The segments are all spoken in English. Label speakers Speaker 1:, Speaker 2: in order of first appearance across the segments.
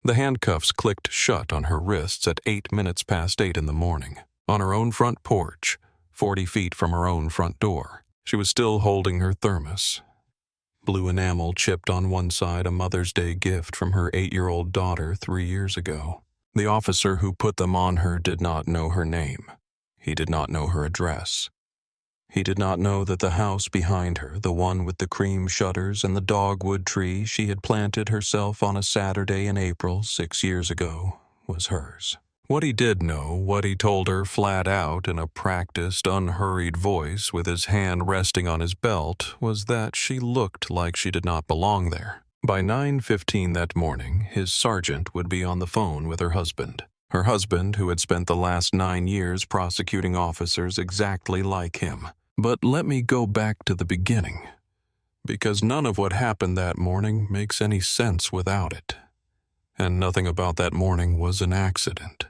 Speaker 1: The handcuffs clicked shut on her wrists at 8 minutes past 8 in the morning, on her own front porch, 40 feet from her own front door. She was still holding her thermos. Blue enamel chipped on one side, a Mother's Day gift from her 8-year-old daughter 3 years ago. The officer who put them on her did not know her name. He did not know her address. He did not know that the house behind her, the one with the cream shutters and the dogwood tree she had planted herself on a Saturday in April 6 years ago, was hers. What he did know, what he told her flat out in a practiced, unhurried voice with his hand resting on his belt, was that she looked like she did not belong there. By 9:15 that morning, his sergeant would be on the phone with her husband. Her husband, who had spent the last 9 years prosecuting officers exactly like him. But let me go back to the beginning, because none of what happened that morning makes any sense without it. And nothing about that morning was an accident.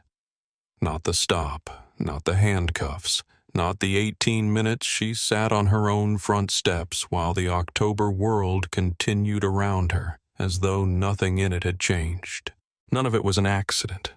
Speaker 1: Not the stop, not the handcuffs, not the 18 minutes she sat on her own front steps while the October world continued around her, as though nothing in it had changed. None of it was an accident,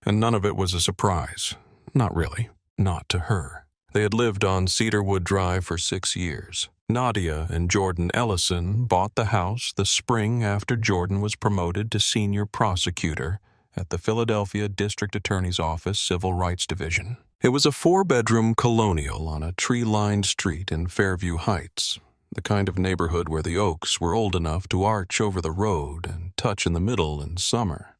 Speaker 1: and none of it was a surprise. Not really, not to her. They had lived on Cedarwood Drive for 6 years. Nadia and Jordan Ellison bought the house the spring after Jordan was promoted to senior prosecutor at the Philadelphia District Attorney's Office Civil Rights Division. It was a 4-bedroom colonial on a tree-lined street in Fairview Heights, the kind of neighborhood where the oaks were old enough to arch over the road and touch in the middle in summer,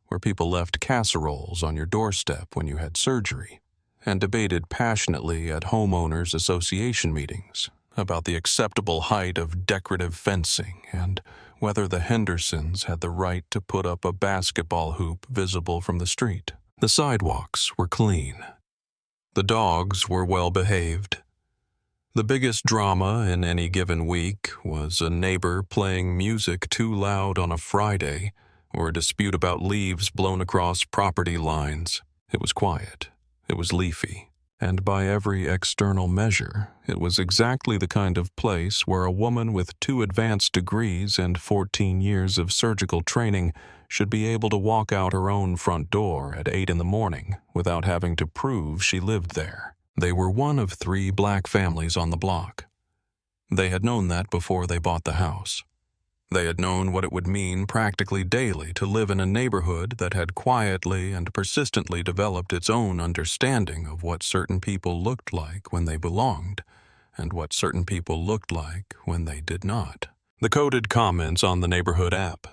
Speaker 1: where people left casseroles on your doorstep when you had surgery, and debated passionately at homeowners' association meetings about the acceptable height of decorative fencing and whether the Hendersons had the right to put up a basketball hoop visible from the street. The sidewalks were clean. The dogs were well behaved. The biggest drama in any given week was a neighbor playing music too loud on a Friday or a dispute about leaves blown across property lines. It was quiet. It was leafy. And by every external measure, it was exactly the kind of place where a woman with 2 advanced degrees and 14 years of surgical training should be able to walk out her own front door at 8 in the morning without having to prove she lived there. They were one of 3 black families on the block. They had known that before they bought the house. They had known what it would mean practically daily to live in a neighborhood that had quietly and persistently developed its own understanding of what certain people looked like when they belonged, and what certain people looked like when they did not. The coded comments on the neighborhood app,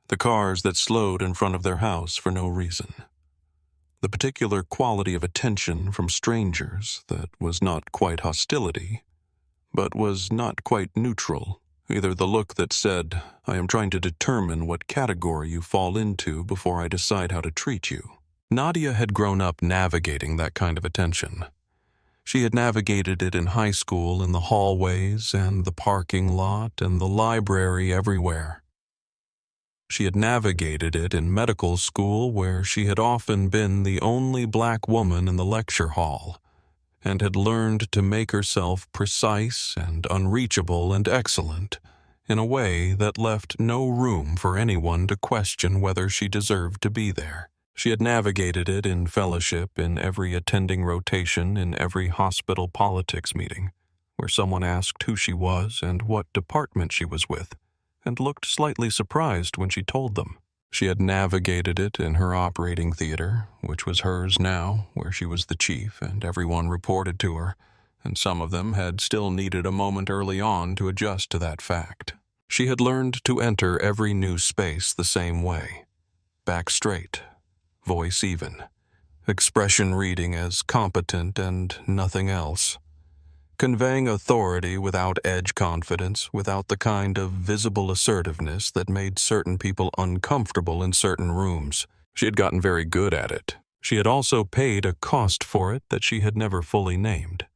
Speaker 1: the cars that slowed in front of their house for no reason, the particular quality of attention from strangers that was not quite hostility, but was not quite neutral. Either the look that said, "I am trying to determine what category you fall into before I decide how to treat you." Nadia had grown up navigating that kind of attention. She had navigated it in high school in the hallways and the parking lot and the library everywhere. She had navigated it in medical school where she had often been the only black woman in the lecture hall, and had learned to make herself precise and unreachable and excellent in a way that left no room for anyone to question whether she deserved to be there. She had navigated it in fellowship in every attending rotation in every hospital politics meeting, where someone asked who she was and what department she was with, and looked slightly surprised when she told them. She had navigated it in her operating theater, which was hers now, where she was the chief and everyone reported to her, and some of them had still needed a moment early on to adjust to that fact. She had learned to enter every new space the same way. Back straight, voice even, expression reading as competent and nothing else. Conveying authority without edge confidence, without the kind of visible assertiveness that made certain people uncomfortable in certain rooms. She had gotten very good at it. She had also paid a cost for it that she had never fully named.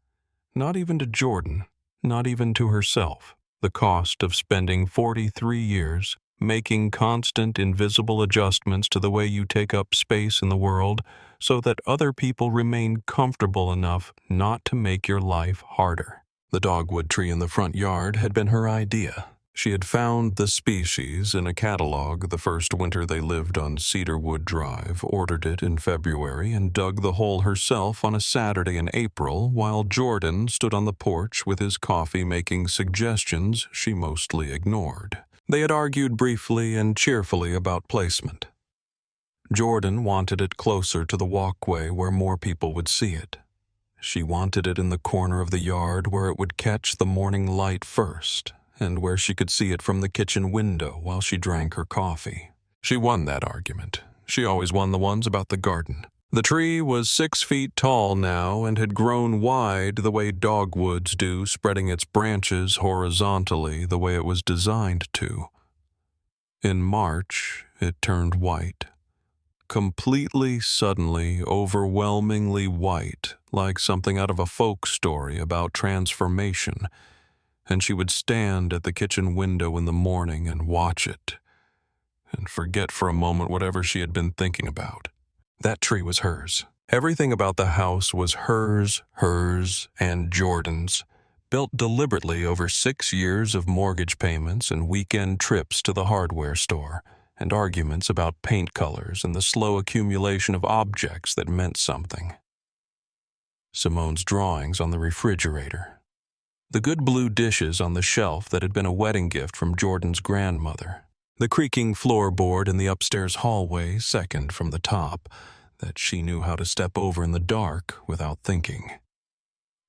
Speaker 1: Not even to Jordan, not even to herself. The cost of spending 43 years making constant invisible adjustments to the way you take up space in the world so that other people remain comfortable enough not to make your life harder. The dogwood tree in the front yard had been her idea. She had found the species in a catalog the first winter they lived on Cedarwood Drive, ordered it in February, and dug the hole herself on a Saturday in April while Jordan stood on the porch with his coffee making suggestions she mostly ignored. They had argued briefly and cheerfully about placement. Jordan wanted it closer to the walkway where more people would see it. She wanted it in the corner of the yard where it would catch the morning light first, and where she could see it from the kitchen window while she drank her coffee. She won that argument. She always won the ones about the garden. The tree was 6 feet tall now and had grown wide the way dogwoods do, spreading its branches horizontally the way it was designed to. In March, it turned white. Completely, suddenly, overwhelmingly white, like something out of a folk story about transformation, and she would stand at the kitchen window in the morning and watch it, and forget for a moment whatever she had been thinking about. That tree was hers. Everything about the house was hers, and Jordan's, built deliberately over 6 years of mortgage payments and weekend trips to the hardware store, and arguments about paint colors and the slow accumulation of objects that meant something. Simone's drawings on the refrigerator. The good blue dishes on the shelf that had been a wedding gift from Jordan's grandmother. The creaking floorboard in the upstairs hallway, second from the top, that she knew how to step over in the dark without thinking.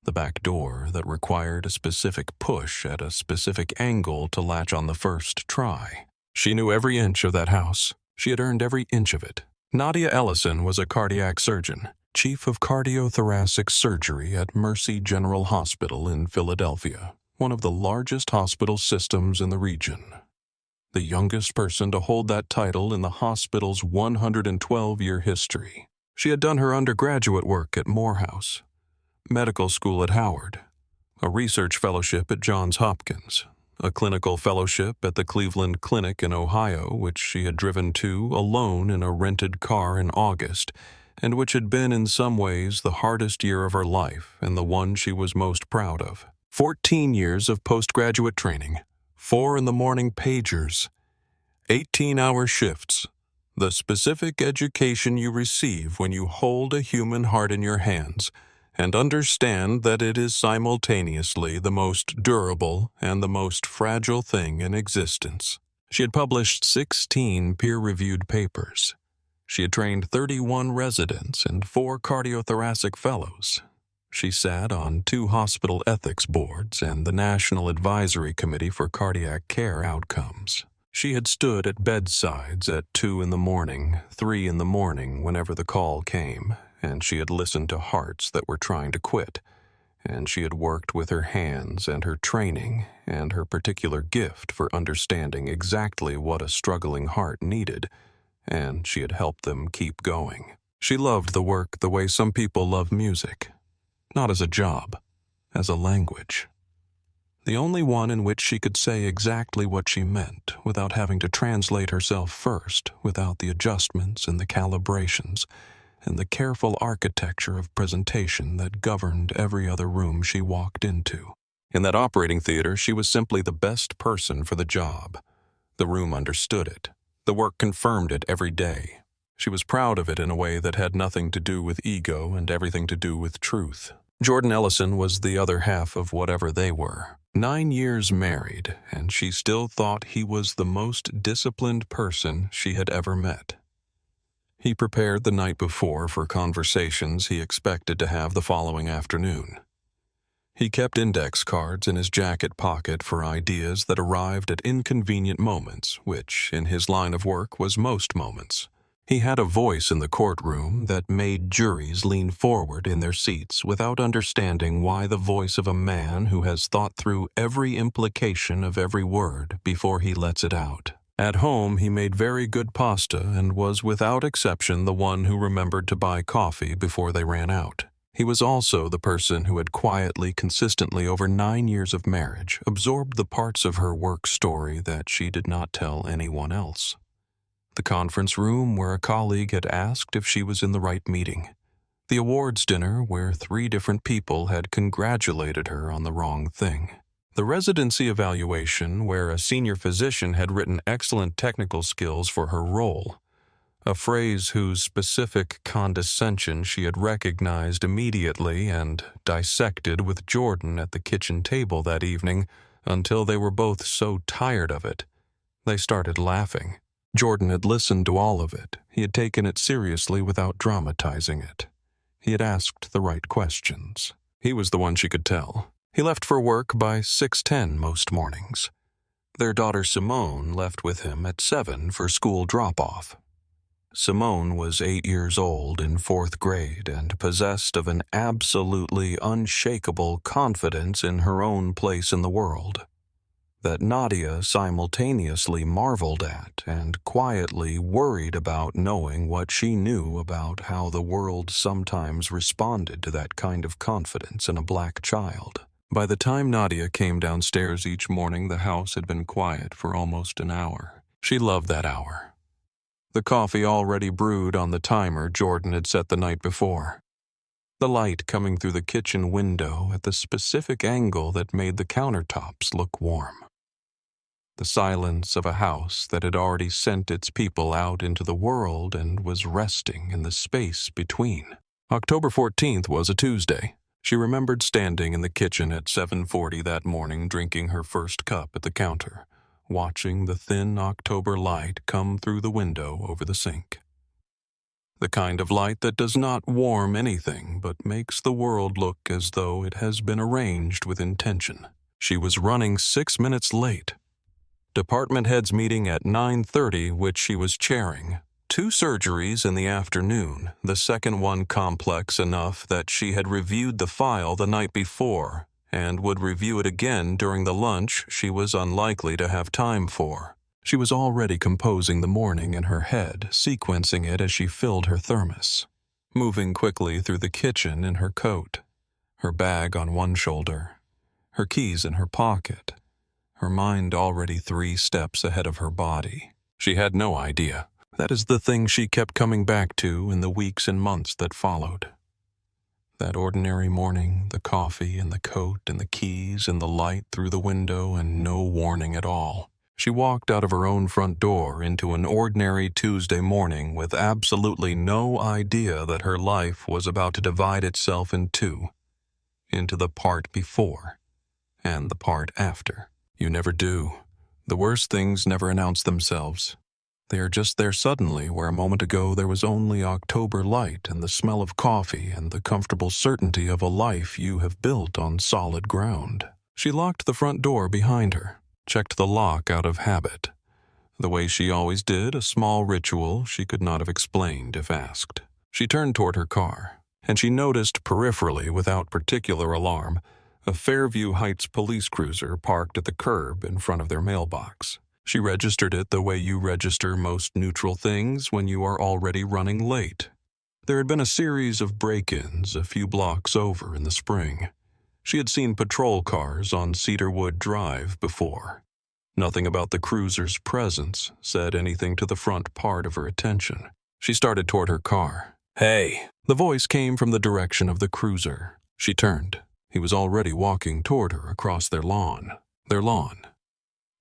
Speaker 1: The back door that required a specific push at a specific angle to latch on the first try. She knew every inch of that house. She had earned every inch of it. Nadia Ellison was a cardiac surgeon, chief of cardiothoracic surgery at Mercy General Hospital in Philadelphia, one of the largest hospital systems in the region. The youngest person to hold that title in the hospital's 112-year history. She had done her undergraduate work at Morehouse, medical school at Howard, a research fellowship at Johns Hopkins, a clinical fellowship at the Cleveland Clinic in Ohio, which she had driven to alone in a rented car in August, and which had been in some ways the hardest year of her life and the one she was most proud of. 14 years of postgraduate training, 4 in the morning pagers, 18-hour shifts, the specific education you receive when you hold a human heart in your hands and understand that it is simultaneously the most durable and the most fragile thing in existence. She had published 16 peer-reviewed papers. She had trained 31 residents and 4 cardiothoracic fellows. She sat on 2 hospital ethics boards and the National Advisory Committee for Cardiac Care Outcomes. She had stood at bedsides at 2 in the morning, 3 in the morning whenever the call came, and she had listened to hearts that were trying to quit, and she had worked with her hands and her training and her particular gift for understanding exactly what a struggling heart needed, and she had helped them keep going. She loved the work the way some people love music, not as a job, as a language. The only one in which she could say exactly what she meant without having to translate herself first, without the adjustments and the calibrations and the careful architecture of presentation that governed every other room she walked into. In that operating theater, she was simply the best person for the job. The room understood it. The work confirmed it every day. She was proud of it in a way that had nothing to do with ego and everything to do with truth. Jordan Ellison was the other half of whatever they were. 9 years married, and she still thought he was the most disciplined person she had ever met. He prepared the night before for conversations he expected to have the following afternoon. He kept index cards in his jacket pocket for ideas that arrived at inconvenient moments, which, in his line of work, was most moments. He had a voice in the courtroom that made juries lean forward in their seats without understanding why the voice of a man who has thought through every implication of every word before he lets it out. At home, he made very good pasta and was without exception the one who remembered to buy coffee before they ran out. He was also the person who had quietly, consistently over 9 years of marriage, absorbed the parts of her work story that she did not tell anyone else. The conference room where a colleague had asked if she was in the right meeting. The awards dinner where 3 different people had congratulated her on the wrong thing. The residency evaluation, where a senior physician had written excellent technical skills for her role, a phrase whose specific condescension she had recognized immediately and dissected with Jordan at the kitchen table that evening until they were both so tired of it. They started laughing. Jordan had listened to all of it. He had taken it seriously without dramatizing it. He had asked the right questions. He was the one she could tell. He left for work by 6:10 most mornings. Their daughter Simone left with him at 7 for school drop-off. Simone was 8 years old in 4th grade and possessed of an absolutely unshakable confidence in her own place in the world that Nadia simultaneously marveled at and quietly worried about, knowing what she knew about how the world sometimes responded to that kind of confidence in a black child. By the time Nadia came downstairs each morning, the house had been quiet for almost an hour. She loved that hour. The coffee already brewed on the timer Jordan had set the night before. The light coming through the kitchen window at the specific angle that made the countertops look warm. The silence of a house that had already sent its people out into the world and was resting in the space between. October 14th was a Tuesday. She remembered standing in the kitchen at 7:40 that morning, drinking her first cup at the counter, watching the thin October light come through the window over the sink. The kind of light that does not warm anything but makes the world look as though it has been arranged with intention. She was running 6 minutes late. Department heads meeting at 9:30, which she was chairing. 2 surgeries in the afternoon, the second one complex enough that she had reviewed the file the night before and would review it again during the lunch she was unlikely to have time for. She was already composing the morning in her head, sequencing it as she filled her thermos, moving quickly through the kitchen in her coat, her bag on one shoulder, her keys in her pocket, her mind already 3 steps ahead of her body. She had no idea. That is the thing she kept coming back to in the weeks and months that followed. That ordinary morning, the coffee and the coat and the keys and the light through the window and no warning at all. She walked out of her own front door into an ordinary Tuesday morning with absolutely no idea that her life was about to divide itself in 2, into the part before and the part after. You never do. The worst things never announce themselves. They are just there suddenly, where a moment ago there was only October light and the smell of coffee and the comfortable certainty of a life you have built on solid ground. She locked the front door behind her, checked the lock out of habit. The way she always did, a small ritual she could not have explained if asked. She turned toward her car, and she noticed peripherally, without particular alarm, a Fairview Heights police cruiser parked at the curb in front of their mailbox. She registered it the way you register most neutral things when you are already running late. There had been a series of break-ins a few blocks over in the spring. She had seen patrol cars on Cedarwood Drive before. Nothing about the cruiser's presence said anything to the front part of her attention. She started toward her car. "Hey!" The voice came from the direction of the cruiser. She turned. He was already walking toward her across their lawn. Their lawn.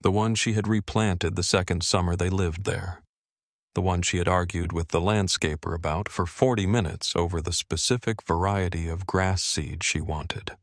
Speaker 1: The one she had replanted the second summer they lived there. The one she had argued with the landscaper about for 40 minutes over the specific variety of grass seed she wanted.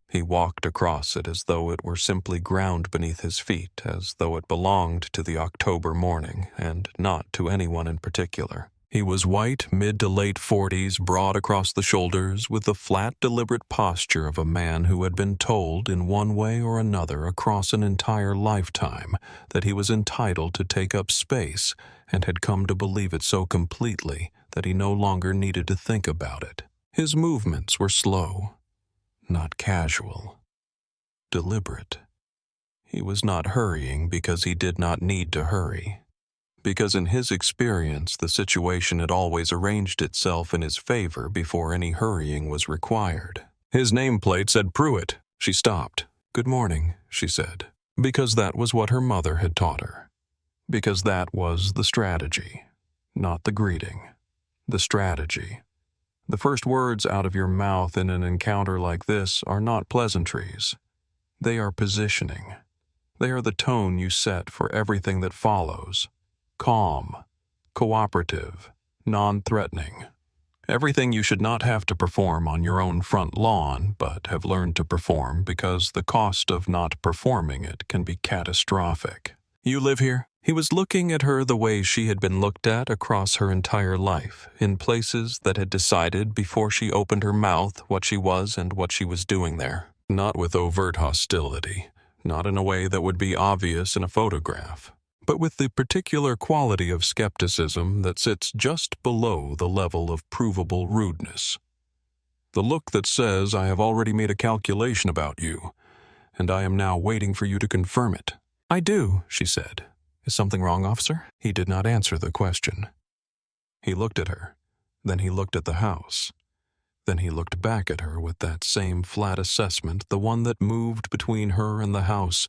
Speaker 1: He walked across it as though it were simply ground beneath his feet, as though it belonged to the October morning and not to anyone in particular. He was white, mid to late 40s, broad across the shoulders, with the flat, deliberate posture of a man who had been told in one way or another across an entire lifetime that he was entitled to take up space and had come to believe it so completely that he no longer needed to think about it. His movements were slow, not casual, deliberate. He was not hurrying because he did not need to hurry. Because in his experience, the situation had always arranged itself in his favor before any hurrying was required. His nameplate said Pruitt. She stopped. "Good morning," she said. Because that was what her mother had taught her. Because that was the strategy, not the greeting. The strategy. The first words out of your mouth in an encounter like this are not pleasantries. They are positioning. They are the tone you set for everything that follows. Calm, cooperative, non-threatening. Everything you should not have to perform on your own front lawn, but have learned to perform because the cost of not performing it can be catastrophic. You live here? He was looking at her the way she had been looked at across her entire life, in places that had decided before she opened her mouth what she was and what she was doing there. Not with overt hostility, not in a way that would be obvious in a photograph, but with the particular quality of skepticism that sits just below the level of provable rudeness. The look that says, I have already made a calculation about you, and I am now waiting for you to confirm it. I do, she said. Is something wrong, officer? He did not answer the question. He looked at her, then he looked at the house. Then he looked back at her with that same flat assessment, the one that moved between her and the house,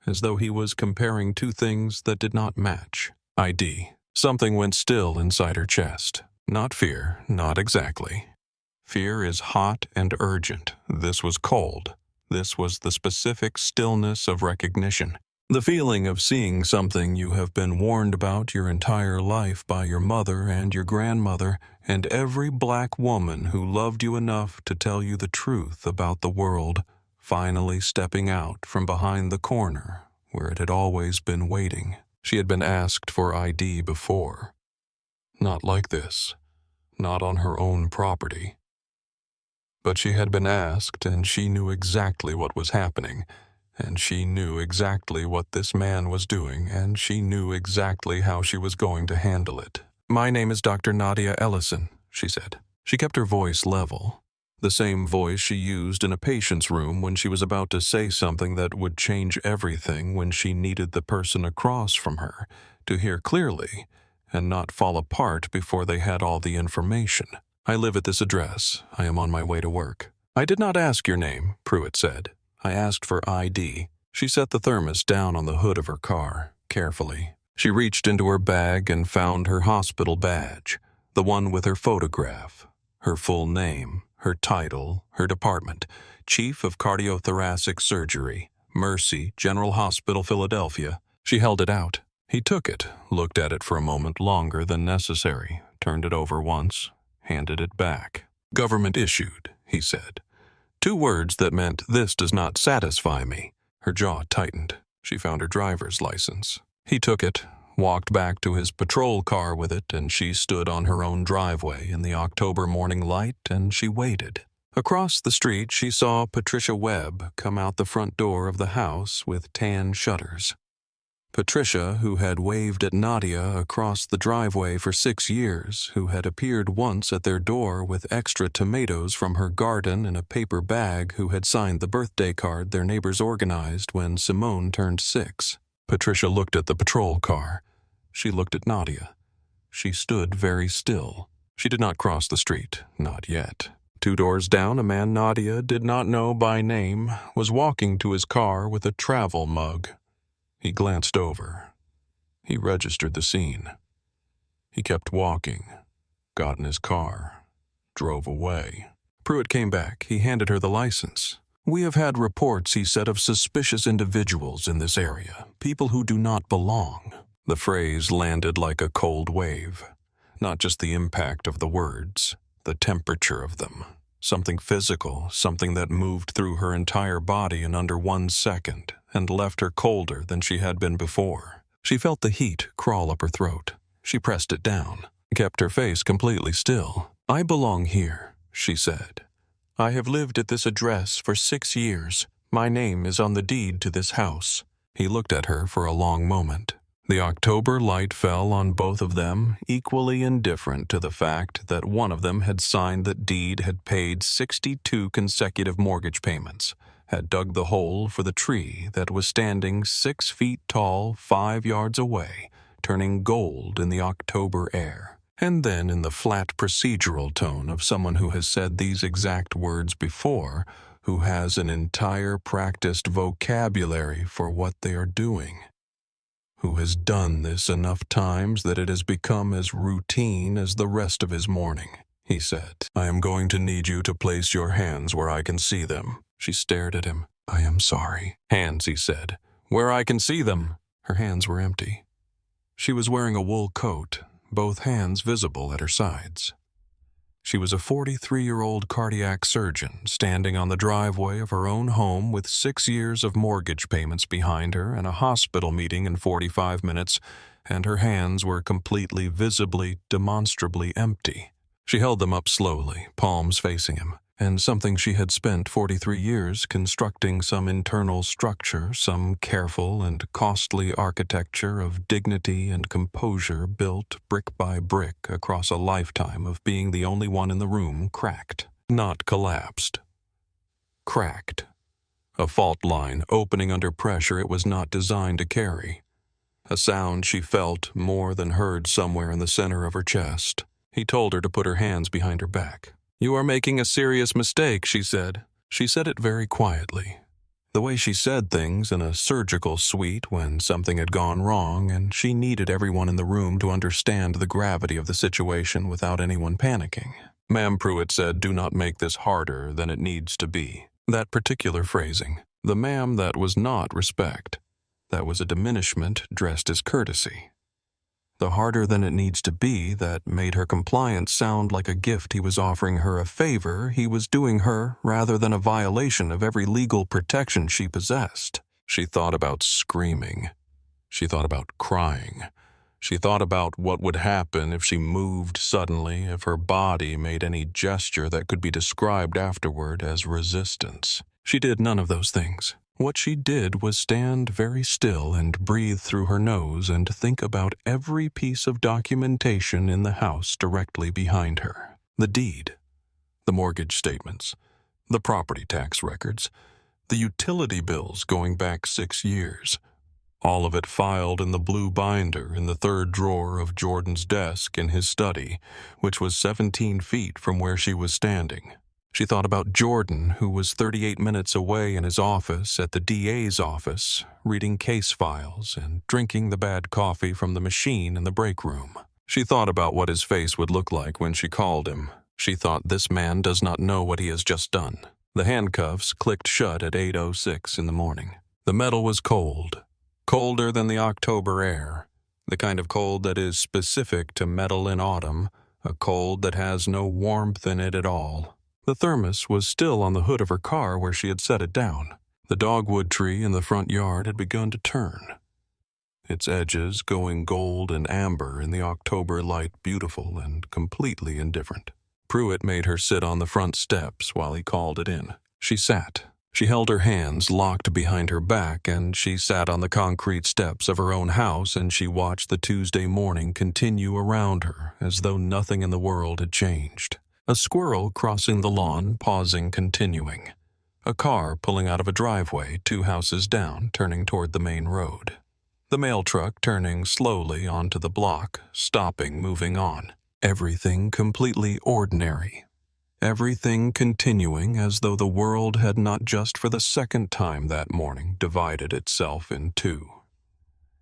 Speaker 1: as though he was comparing two things that did not match. ID. Something went still inside her chest. Not fear, not exactly. Fear is hot and urgent. This was cold. This was the specific stillness of recognition. The feeling of seeing something you have been warned about your entire life by your mother and your grandmother and every black woman who loved you enough to tell you the truth about the world, finally stepping out from behind the corner where it had always been waiting. She had been asked for ID before. Not like this. Not on her own property. But she had been asked, and she knew exactly what was happening. And she knew exactly what this man was doing, and she knew exactly how she was going to handle it. My name is Dr. Nadia Ellison, she said. She kept her voice level, the same voice she used in a patient's room when she was about to say something that would change everything when she needed the person across from her to hear clearly and not fall apart before they had all the information. I live at this address. I am on my way to work. I did not ask your name, Pruitt said. I asked for ID. She set the thermos down on the hood of her car, carefully. She reached into her bag and found her hospital badge, the one with her photograph, her full name, her title, her department, Chief of Cardiothoracic Surgery, Mercy, General Hospital, Philadelphia. She held it out. He took it, looked at it for a moment longer than necessary, turned it over once, handed it back. Government issued, he said. 2 words that meant, this does not satisfy me. Her jaw tightened. She found her driver's license. He took it, walked back to his patrol car with it, and she stood on her own driveway in the October morning light, and she waited. Across the street, she saw Patricia Webb come out the front door of the house with tan shutters. Patricia, who had waved at Nadia across the driveway for 6 years, who had appeared once at their door with extra tomatoes from her garden in a paper bag, who had signed the birthday card their neighbors organized when Simone turned 6. Patricia looked at the patrol car. She looked at Nadia. She stood very still. She did not cross the street, not yet. 2 doors down, a man Nadia did not know by name was walking to his car with a travel mug. He glanced over. He registered the scene. He kept walking, got in his car, drove away. Pruitt came back. He handed her the license. We have had reports, he said, of suspicious individuals in this area, people who do not belong. The phrase landed like a cold wave. Not just the impact of the words, the temperature of them. Something physical, something that moved through her entire body in under 1 second and left her colder than she had been before. She felt the heat crawl up her throat. She pressed it down, kept her face completely still. I belong here, she said. I have lived at this address for 6 years. My name is on the deed to this house. He looked at her for a long moment. The October light fell on both of them, equally indifferent to the fact that one of them had signed that deed, had paid 62 consecutive mortgage payments, had dug the hole for the tree that was standing 6 feet tall 5 yards away, turning gold in the October air. And then, in the flat procedural tone of someone who has said these exact words before, who has an entire practiced vocabulary for what they are doing, who has done this enough times that it has become as routine as the rest of his morning. He said, I am going to need you to place your hands where I can see them. She stared at him. "I am sorry." "Hands," he said. "Where I can see them." Her hands were empty. She was wearing a wool coat, both hands visible at her sides. She was a 43-year-old cardiac surgeon standing on the driveway of her own home with 6 years of mortgage payments behind her and a hospital meeting in 45 minutes, and her hands were completely, visibly, demonstrably empty. She held them up slowly, palms facing him, and something she had spent 43 years constructing, some internal structure, some careful and costly architecture of dignity and composure built brick by brick across a lifetime of being the only one in the room, cracked, not collapsed. Cracked. A fault line opening under pressure it was not designed to carry. A sound she felt more than heard somewhere in the center of her chest. He told her to put her hands behind her back. "You are making a serious mistake," she said. She said it very quietly. The way she said things in a surgical suite when something had gone wrong, and she needed everyone in the room to understand the gravity of the situation without anyone panicking. Ma'am Pruitt said, "Do not make this harder than it needs to be." That particular phrasing, the ma'am, that was not respect. That was a diminishment dressed as courtesy. The harder than it needs to be, that made her compliance sound like a gift he was offering her, a favor he was doing her rather than a violation of every legal protection she possessed. She thought about screaming. She thought about crying. She thought about what would happen if she moved suddenly, if her body made any gesture that could be described afterward as resistance. She did none of those things. What she did was stand very still and breathe through her nose and think about every piece of documentation in the house directly behind her. The deed, the mortgage statements, the property tax records, the utility bills going back 6 years. All of it filed in the blue binder in the third drawer of Jordan's desk in his study, which was 17 feet from where she was standing. She thought about Jordan, who was 38 minutes away in his office at the DA's office, reading case files and drinking the bad coffee from the machine in the break room. She thought about what his face would look like when she called him. She thought, this man does not know what he has just done. The handcuffs clicked shut at 8:06 in the morning. The metal was cold, colder than the October air, the kind of cold that is specific to metal in autumn, a cold that has no warmth in it at all. The thermos was still on the hood of her car where she had set it down. The dogwood tree in the front yard had begun to turn, its edges going gold and amber in the October light, beautiful and completely indifferent. Pruitt made her sit on the front steps while he called it in. She sat. She held her hands locked behind her back, and she sat on the concrete steps of her own house, and she watched the Tuesday morning continue around her as though nothing in the world had changed. A squirrel crossing the lawn, pausing, continuing. A car pulling out of a driveway 2 houses down, turning toward the main road. The mail truck turning slowly onto the block, stopping, moving on. Everything completely ordinary. Everything continuing as though the world had not just for the second time that morning divided itself in two.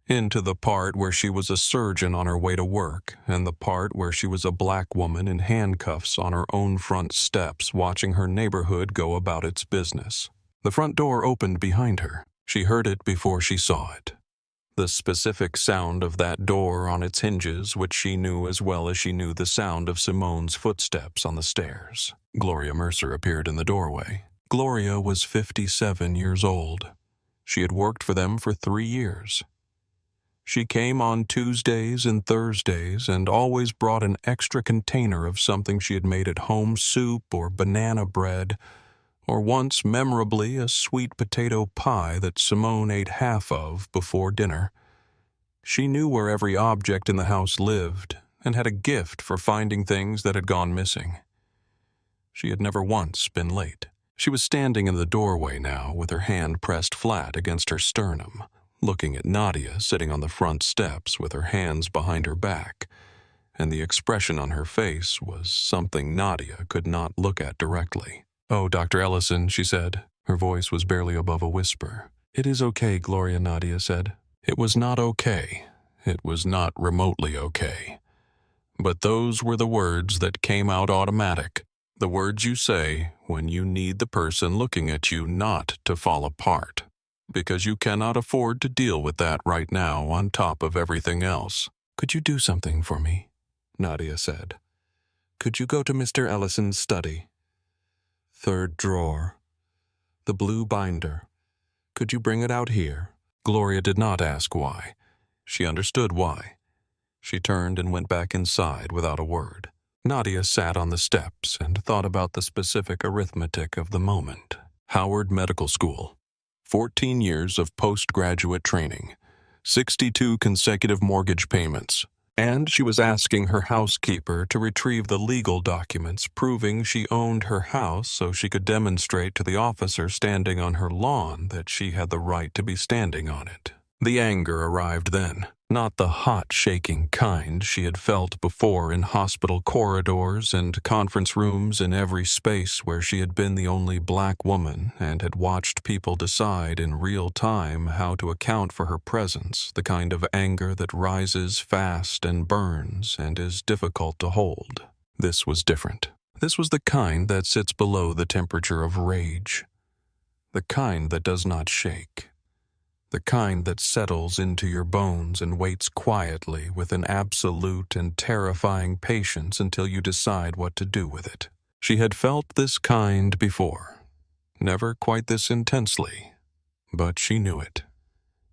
Speaker 1: Into the part where she was a surgeon on her way to work, and the part where she was a black woman in handcuffs on her own front steps watching her neighborhood go about its business. The front door opened behind her. She heard it before she saw it. The specific sound of that door on its hinges, which she knew as well as she knew the sound of Simone's footsteps on the stairs. Gloria Mercer appeared in the doorway. Gloria was 57 years old. She had worked for them for 3 years. She came on Tuesdays and Thursdays and always brought an extra container of something she had made at home, soup or banana bread, or once, memorably, a sweet potato pie that Simone ate half of before dinner. She knew where every object in the house lived and had a gift for finding things that had gone missing. She had never once been late. She was standing in the doorway now with her hand pressed flat against her sternum, looking at Nadia sitting on the front steps with her hands behind her back, and the expression on her face was something Nadia could not look at directly. "Oh, Dr. Ellison," she said. Her voice was barely above a whisper. "It is okay, Gloria," Nadia said. It was not okay. It was not remotely okay. But those were the words that came out automatic, the words you say when you need the person looking at you not to fall apart, because you cannot afford to deal with that right now on top of everything else. "Could you do something for me?" Nadia said. "Could you go to Mr. Ellison's study? Third drawer. The blue binder. Could you bring it out here?" Gloria did not ask why. She understood why. She turned and went back inside without a word. Nadia sat on the steps and thought about the specific arithmetic of the moment. Howard Medical School. 14 years of postgraduate training. 62 consecutive mortgage payments. And she was asking her housekeeper to retrieve the legal documents proving she owned her house so she could demonstrate to the officer standing on her lawn that she had the right to be standing on it. The anger arrived then, not the hot, shaking kind she had felt before in hospital corridors and conference rooms in every space where she had been the only black woman and had watched people decide in real time how to account for her presence, the kind of anger that rises fast and burns and is difficult to hold. This was different. This was the kind that sits below the temperature of rage, the kind that does not shake. The kind that settles into your bones and waits quietly with an absolute and terrifying patience until you decide what to do with it. She had felt this kind before. Never quite this intensely, but she knew it.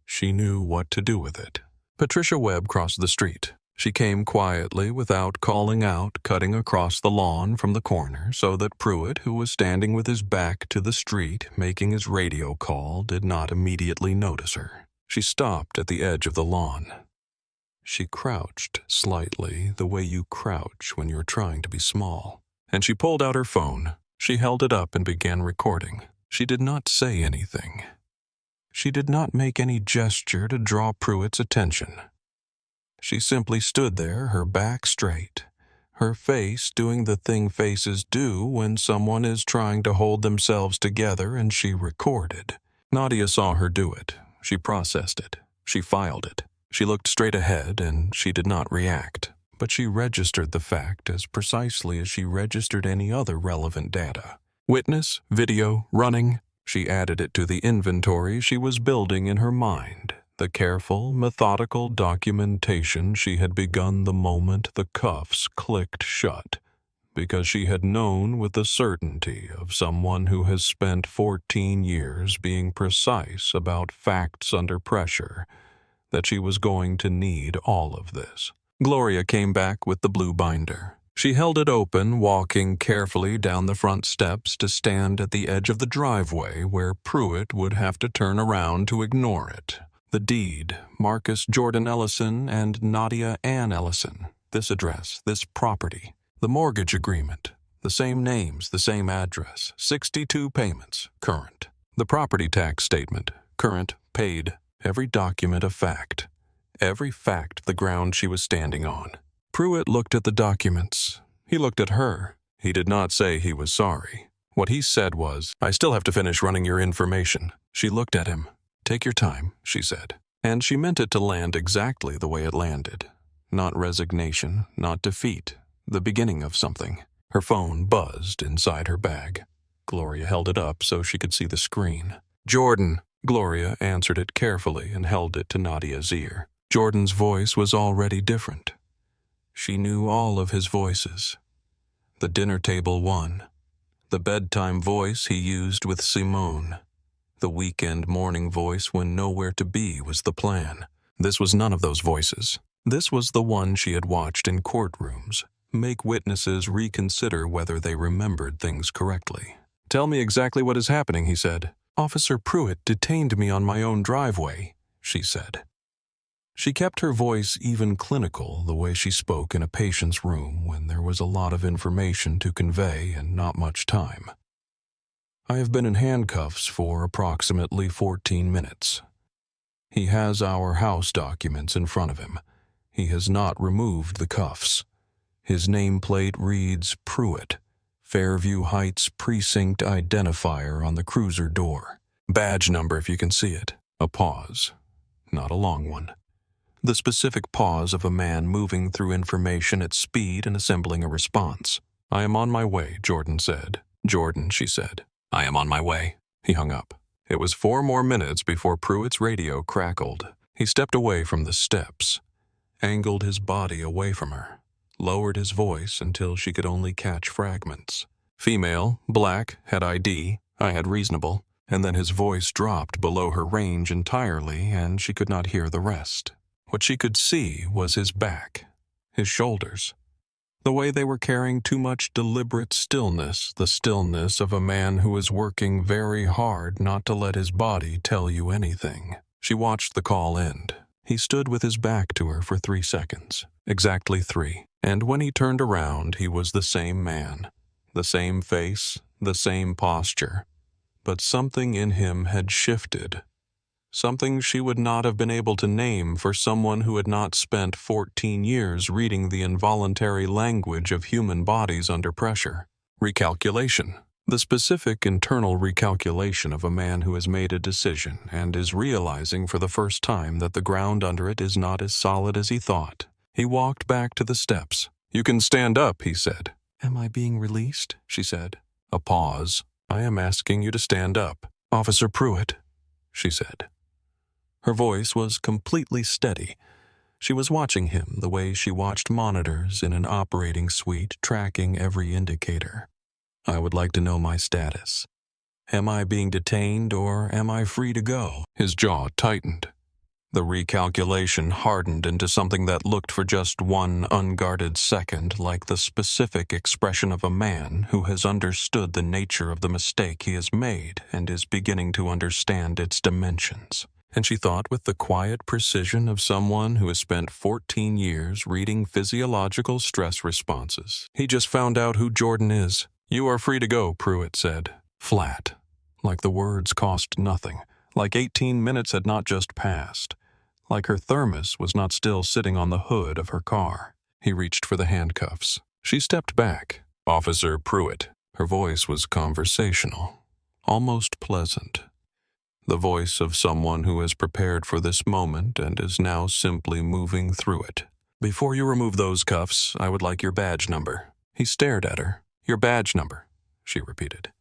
Speaker 1: She knew what to do with it. Patricia Webb crossed the street. She came quietly without calling out, cutting across the lawn from the corner so that Pruitt, who was standing with his back to the street making his radio call, did not immediately notice her. She stopped at the edge of the lawn. She crouched slightly, the way you crouch when you're trying to be small. And she pulled out her phone. She held it up and began recording. She did not say anything. She did not make any gesture to draw Pruitt's attention. She simply stood there, her back straight, her face doing the thing faces do when someone is trying to hold themselves together, and she recorded. Nadia saw her do it. She processed it. She filed it. She looked straight ahead, and she did not react. But she registered the fact as precisely as she registered any other relevant data. Witness, video, running. She added it to the inventory she was building in her mind. The careful, methodical documentation she had begun the moment the cuffs clicked shut, because she had known with the certainty of someone who has spent 14 years being precise about facts under pressure that she was going to need all of this. Gloria came back with the blue binder. She held it open, walking carefully down the front steps to stand at the edge of the driveway where Pruitt would have to turn around to ignore it. The deed, Marcus Jordan Ellison and Nadia Ann Ellison, this address, this property, the mortgage agreement, the same names, the same address, 62 payments, current. The property tax statement, current, paid, every document a fact. Every fact the ground she was standing on. Pruitt looked at the documents. He looked at her. He did not say he was sorry. What he said was, "I still have to finish running your information." She looked at him. "Take your time," she said. And she meant it to land exactly the way it landed. Not resignation, not defeat, the beginning of something. Her phone buzzed inside her bag. Gloria held it up so she could see the screen. "Jordan." Gloria answered it carefully and held it to Nadia's ear. Jordan's voice was already different. She knew all of his voices. The dinner table one. The bedtime voice he used with Simone. The weekend morning voice when nowhere to be was the plan. This was none of those voices. This was the one she had watched in courtrooms, make witnesses reconsider whether they remembered things correctly. "Tell me exactly what is happening," he said. "Officer Pruitt detained me on my own driveway," she said. She kept her voice even clinical, the way she spoke in a patient's room when there was a lot of information to convey and not much time. "I have been in handcuffs for approximately 14 minutes. He has our house documents in front of him. He has not removed the cuffs. His nameplate reads Pruitt, Fairview Heights Precinct identifier on the cruiser door. Badge number if you can see it." A pause. Not a long one. The specific pause of a man moving through information at speed and assembling a response. "I am on my way," Jordan said. "Jordan," she said. "I am on my way." He hung up. It was 4 more minutes before Pruitt's radio crackled. He stepped away from the steps, angled his body away from her, lowered his voice until she could only catch fragments. "Female, black, had ID, I had reasonable," and then his voice dropped below her range entirely and she could not hear the rest. What she could see was his back, his shoulders, the way they were carrying too much deliberate stillness, the stillness of a man who is working very hard not to let his body tell you anything. She watched the call end. He stood with his back to her for 3 seconds, exactly 3, and when he turned around, he was the same man, the same face, the same posture, but something in him had shifted. Something she would not have been able to name for someone who had not spent 14 years reading the involuntary language of human bodies under pressure. Recalculation. The specific internal recalculation of a man who has made a decision and is realizing for the first time that the ground under it is not as solid as he thought. He walked back to the steps. "You can stand up," he said. "Am I being released?" she said. A pause. "I am asking you to stand up." "Officer Pruitt," she said. Her voice was completely steady. She was watching him the way she watched monitors in an operating suite tracking every indicator. "I would like to know my status. Am I being detained or am I free to go?" His jaw tightened. The recalculation hardened into something that looked for just one unguarded second like the specific expression of a man who has understood the nature of the mistake he has made and is beginning to understand its dimensions. And she thought with the quiet precision of someone who has spent 14 years reading physiological stress responses. "He just found out who Jordan is." "You are free to go," Pruitt said. Flat. Like the words cost nothing. Like 18 minutes had not just passed. Like her thermos was not still sitting on the hood of her car. He reached for the handcuffs. She stepped back. "Officer Pruitt." Her voice was conversational, almost pleasant. The voice of someone who has prepared for this moment and is now simply moving through it. "Before you remove those cuffs, I would like your badge number." He stared at her. "Your badge number," she repeated.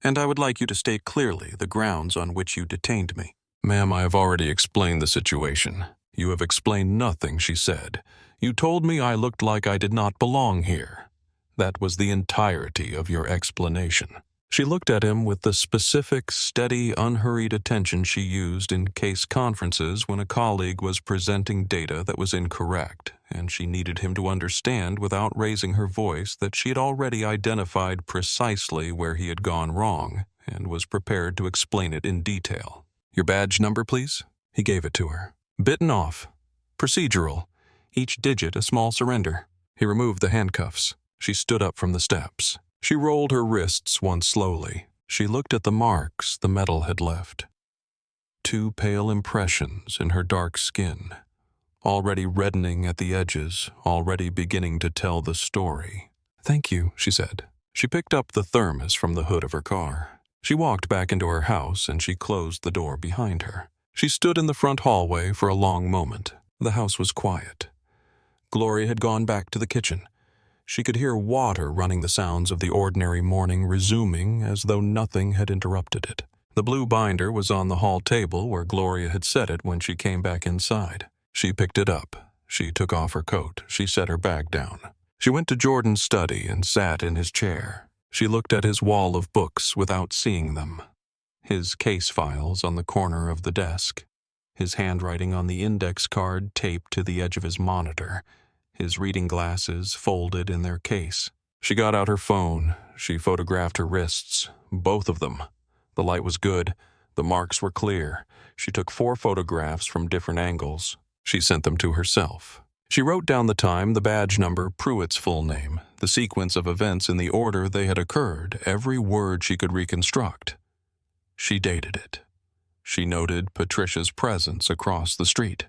Speaker 1: "And I would like you to state clearly the grounds on which you detained me." "Ma'am, I have already explained the situation." "You have explained nothing," she said. "You told me I looked like I did not belong here. That was the entirety of your explanation." She looked at him with the specific, steady, unhurried attention she used in case conferences when a colleague was presenting data that was incorrect, and she needed him to understand without raising her voice that she had already identified precisely where he had gone wrong and was prepared to explain it in detail. "Your badge number, please?" He gave it to her. "Bitten off. Procedural. Each digit a small surrender." He removed the handcuffs. She stood up from the steps. She rolled her wrists once slowly. She looked at the marks the metal had left. 2 pale impressions in her dark skin, already reddening at the edges, already beginning to tell the story. "Thank you," she said. She picked up the thermos from the hood of her car. She walked back into her house and she closed the door behind her. She stood in the front hallway for a long moment. The house was quiet. Gloria had gone back to the kitchen. She could hear water running, the sounds of the ordinary morning resuming as though nothing had interrupted it. The blue binder was on the hall table where Gloria had set it when she came back inside. She picked it up. She took off her coat. She set her bag down. She went to Jordan's study and sat in his chair. She looked at his wall of books without seeing them. His case files on the corner of the desk. His handwriting on the index card taped to the edge of his monitor. His reading glasses folded in their case. She got out her phone. She photographed her wrists, both of them. The light was good. The marks were clear. She took 4 photographs from different angles. She sent them to herself. She wrote down the time, the badge number, Pruitt's full name, the sequence of events in the order they had occurred, every word she could reconstruct. She dated it. She noted Patricia's presence across the street.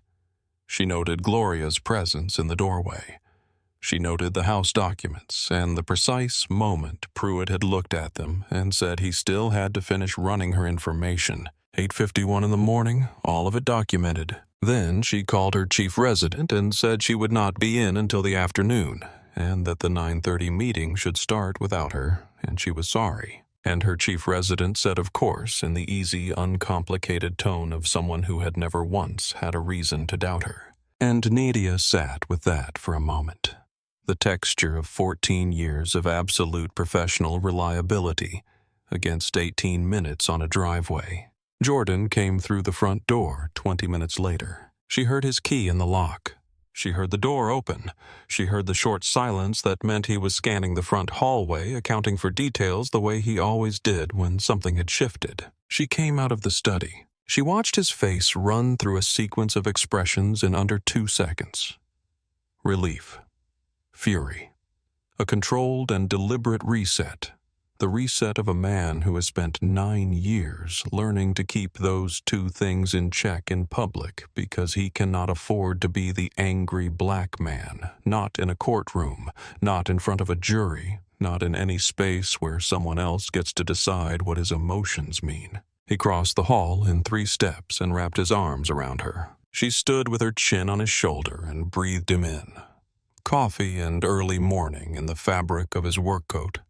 Speaker 1: She noted Gloria's presence in the doorway. She noted the house documents and the precise moment Pruitt had looked at them and said he still had to finish running her information. 8:51 in the morning, all of it documented. Then she called her chief resident and said she would not be in until the afternoon, and that the 9:30 meeting should start without her, and she was sorry. And her chief resident said of course in the easy, uncomplicated tone of someone who had never once had a reason to doubt her. And Nadia sat with that for a moment. The texture of 14 years of absolute professional reliability against 18 minutes on a driveway. Jordan came through the front door 20 minutes later. She heard his key in the lock. She heard the door open. She heard the short silence that meant he was scanning the front hallway, accounting for details the way he always did when something had shifted. She came out of the study. She watched his face run through a sequence of expressions in under 2 seconds. Relief. Fury. A controlled and deliberate reset. The reset of a man who has spent 9 years learning to keep those two things in check in public because he cannot afford to be the angry black man, not in a courtroom, not in front of a jury, not in any space where someone else gets to decide what his emotions mean. He crossed the hall in 3 steps and wrapped his arms around her. She stood with her chin on his shoulder and breathed him in. Coffee and early morning in the fabric of his work coat.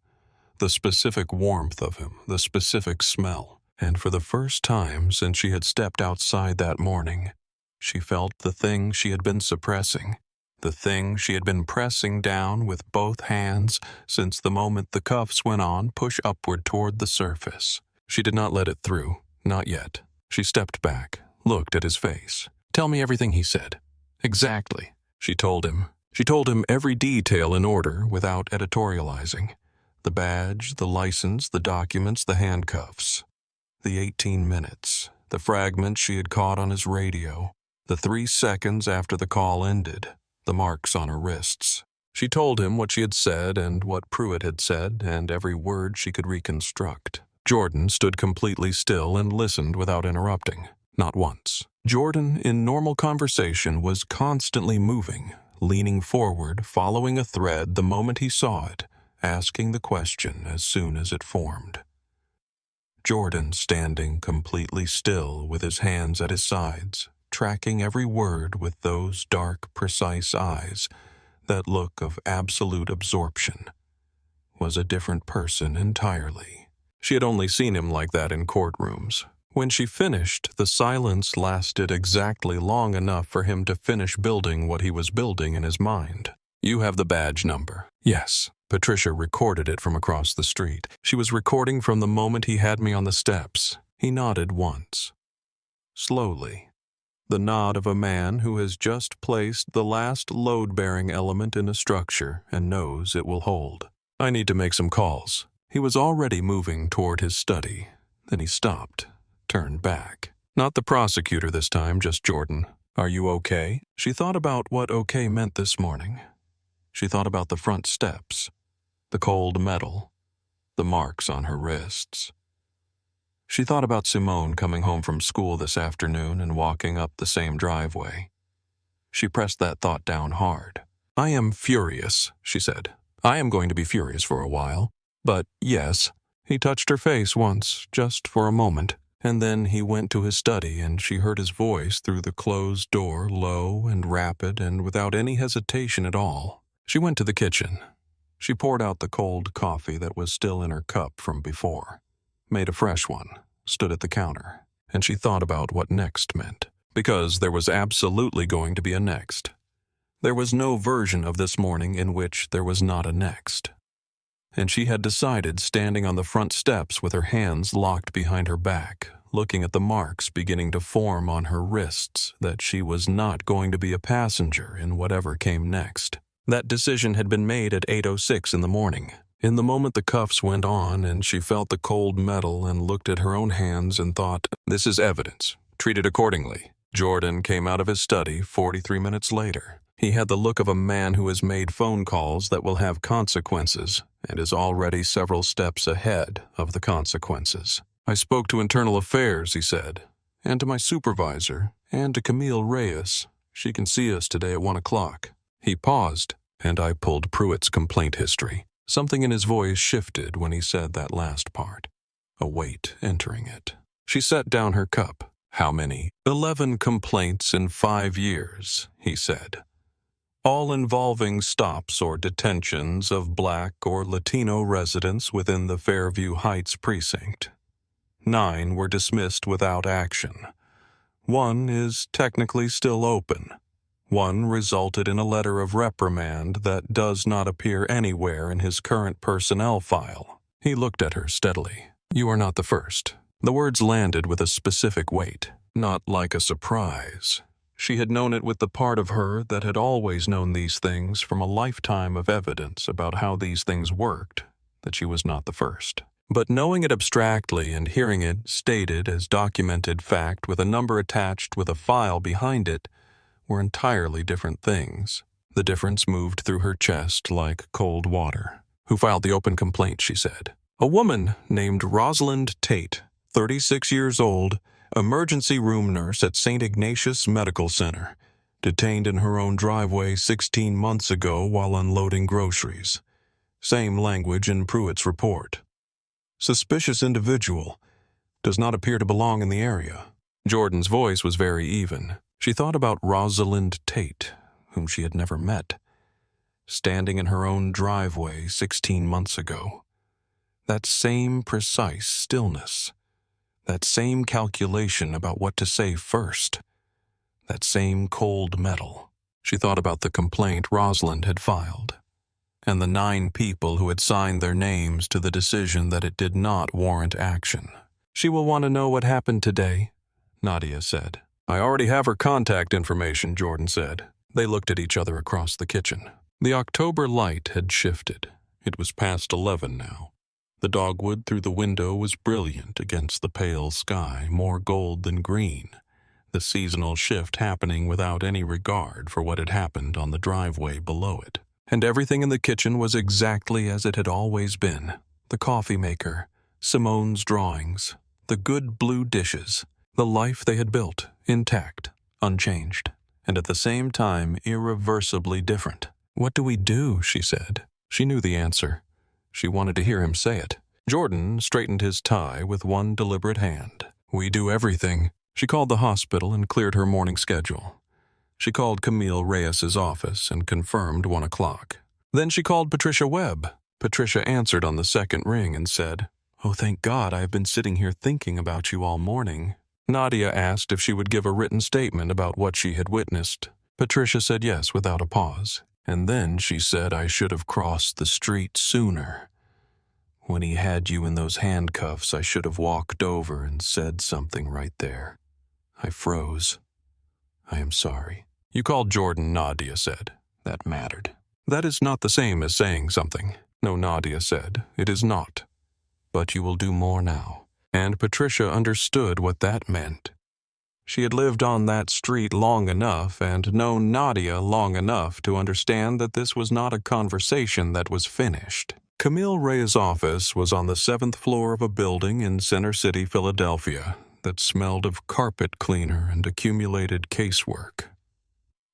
Speaker 1: The specific warmth of him, the specific smell, and for the first time since she had stepped outside that morning, she felt the thing she had been suppressing, the thing she had been pressing down with both hands since the moment the cuffs went on push upward toward the surface. She did not let it through, not yet. She stepped back, looked at his face. "Tell me everything," he said. "Exactly," she told him. She told him every detail in order without editorializing. The badge, the license, the documents, the handcuffs. The 18 minutes, the fragments she had caught on his radio, the 3 seconds after the call ended, the marks on her wrists. She told him what she had said and what Pruitt had said, and every word she could reconstruct. Jordan stood completely still and listened without interrupting. Not once. Jordan, in normal conversation, was constantly moving, leaning forward, following a thread the moment he saw it, asking the question as soon as it formed. Jordan standing completely still with his hands at his sides, tracking every word with those dark, precise eyes, that look of absolute absorption, was a different person entirely. She had only seen him like that in courtrooms. When she finished, the silence lasted exactly long enough for him to finish building what he was building in his mind. "You have the badge number." "Yes." Patricia recorded it from across the street. She was recording from the moment he had me on the steps. He nodded once. Slowly. The nod of a man who has just placed the last load-bearing element in a structure and knows it will hold. "I need to make some calls." He was already moving toward his study. Then he stopped, turned back. Not the prosecutor this time, just Jordan. "Are you okay?" She thought about what okay meant this morning. She thought about the front steps, the cold metal, the marks on her wrists. She thought about Simone coming home from school this afternoon and walking up the same driveway. She pressed that thought down hard. "I am furious," she said. "I am going to be furious for a while. But yes." He touched her face once, just for a moment, and then he went to his study and she heard his voice through the closed door, low and rapid and without any hesitation at all. She went to the kitchen. She poured out the cold coffee that was still in her cup from before, made a fresh one, stood at the counter, and she thought about what next meant. Because there was absolutely going to be a next. There was no version of this morning in which there was not a next. And she had decided, standing on the front steps with her hands locked behind her back, looking at the marks beginning to form on her wrists, that she was not going to be a passenger in whatever came next. That decision had been made at 8:06 in the morning. In the moment the cuffs went on and she felt the cold metal and looked at her own hands and thought, "This is evidence. Treat it accordingly." Jordan came out of his study 43 minutes later. He had the look of a man who has made phone calls that will have consequences and is already several steps ahead of the consequences. "I spoke to Internal Affairs," he said, "and to my supervisor, and to Camille Reyes. She can see us today at 1 o'clock. He paused, and I pulled Pruitt's complaint history. Something in his voice shifted when he said that last part, a weight entering it. She set down her cup. "How many?" 11 complaints in 5 years, he said. all involving stops or detentions of Black or Latino residents within the Fairview Heights precinct. 9 were dismissed without action. 1 is technically still open. 1 resulted in a letter of reprimand that does not appear anywhere in his current personnel file. He looked at her steadily. You are not the first. The words landed with a specific weight, not like a surprise. She had known it with the part of her that had always known these things from a lifetime of evidence about how these things worked, that she was not the first. But knowing it abstractly and hearing it stated as documented fact with a number attached with a file behind it were entirely different things. The difference moved through her chest like cold water. Who filed the open complaint, she said. A woman named Rosalind Tate, 36 years old, emergency room nurse at St. Ignatius Medical Center, detained in her own driveway 16 months ago while unloading groceries. Same language in Pruitt's report. Suspicious individual. Does not appear to belong in the area. Jordan's voice was very even. She thought about Rosalind Tate, whom she had never met, standing in her own driveway 16 months ago. That same precise stillness. That same calculation about what to say first. That same cold metal. She thought about the complaint Rosalind had filed, and the 9 people who had signed their names to the decision that it did not warrant action. She will want to know what happened today, Nadia said. I already have her contact information, Jordan said. They looked at each other across the kitchen. The October light had shifted. It was past 11 now. The dogwood through the window was brilliant against the pale sky, more gold than green, the seasonal shift happening without any regard for what had happened on the driveway below it. And everything in the kitchen was exactly as it had always been. The coffee maker, Simone's drawings, the good blue dishes, the life they had built, intact, unchanged, and at the same time irreversibly different. What do we do? She said. She knew the answer. She wanted to hear him say it. Jordan straightened his tie with one deliberate hand. We do everything. She called the hospital and cleared her morning schedule. She called Camille Reyes's office and confirmed 1 o'clock. Then she called Patricia Webb. Patricia answered on the second ring and said, Oh, thank God, I have been sitting here thinking about you all morning. Nadia asked if she would give a written statement about what she had witnessed. Patricia said yes without a pause. And then she said I should have crossed the street sooner. When he had you in those handcuffs, I should have walked over and said something right there. I froze. I am sorry. You called Jordan, Nadia said. That mattered. That is not the same as saying something. No, Nadia said. It is not. But you will do more now. And Patricia understood what that meant. She had lived on that street long enough and known Nadia long enough to understand that this was not a conversation that was finished. Camille Reyes' office was on the 7th floor of a building in Center City, Philadelphia, that smelled of carpet cleaner and accumulated casework.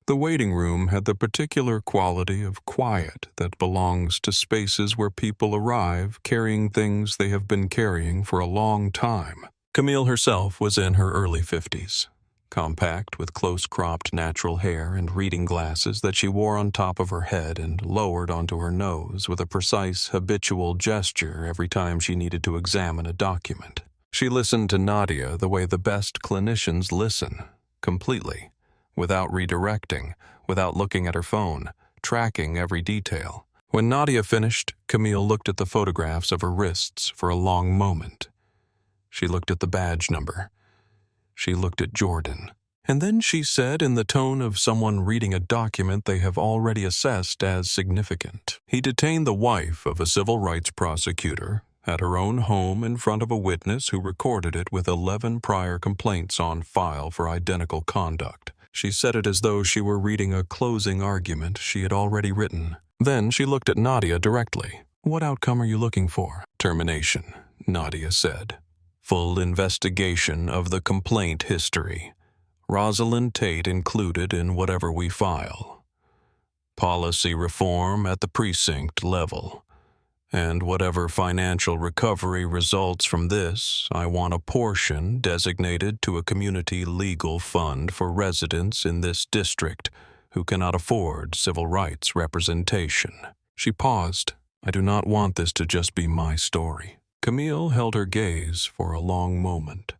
Speaker 1: The waiting room had the particular quality of quiet that belongs to spaces where people arrive carrying things they have been carrying for a long time. Camille herself was in her early 50s, compact with close-cropped natural hair and reading glasses that she wore on top of her head and lowered onto her nose with a precise, habitual gesture every time she needed to examine a document. She listened to Nadia the way the best clinicians listen, completely, without redirecting, without looking at her phone, tracking every detail. When Nadia finished, Camille looked at the photographs of her wrists for a long moment. She looked at the badge number. She looked at Jordan. And then she said in the tone of someone reading a document they have already assessed as significant. He detained the wife of a civil rights prosecutor at her own home in front of a witness who recorded it with 11 prior complaints on file for identical conduct. She said it as though she were reading a closing argument she had already written. Then she looked at Nadia directly. What outcome are you looking for? Termination, Nadia said. Full investigation of the complaint history. Rosalind Tate included in whatever we file. Policy reform at the precinct level. And whatever financial recovery results from this, I want a portion designated to a community legal fund for residents in this district who cannot afford civil rights representation. She paused. I do not want this to just be my story. Camille held her gaze for a long moment,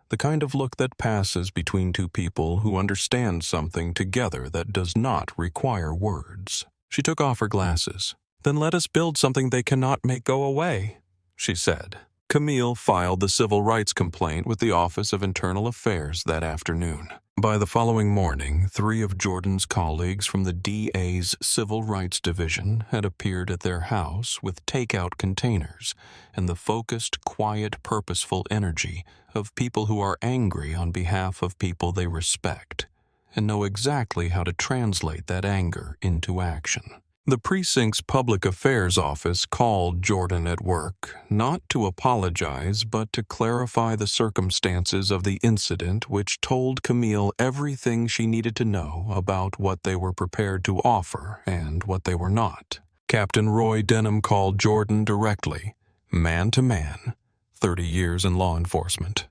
Speaker 1: the kind of look that passes between two people who understand something together that does not require words. She took off her glasses. Then let us build something they cannot make go away, she said. Camille filed the civil rights complaint with the Office of Internal Affairs that afternoon. By the following morning, 3 of Jordan's colleagues from the DA's Civil Rights Division had appeared at their house with takeout containers and the focused, quiet, purposeful energy of people who are angry on behalf of people they respect and know exactly how to translate that anger into action. The precinct's public affairs office called Jordan at work, not to apologize, but to clarify the circumstances of the incident, which told Camille everything she needed to know about what they were prepared to offer and what they were not. Captain Roy Denham called Jordan directly, man to man, 30 years in law enforcement.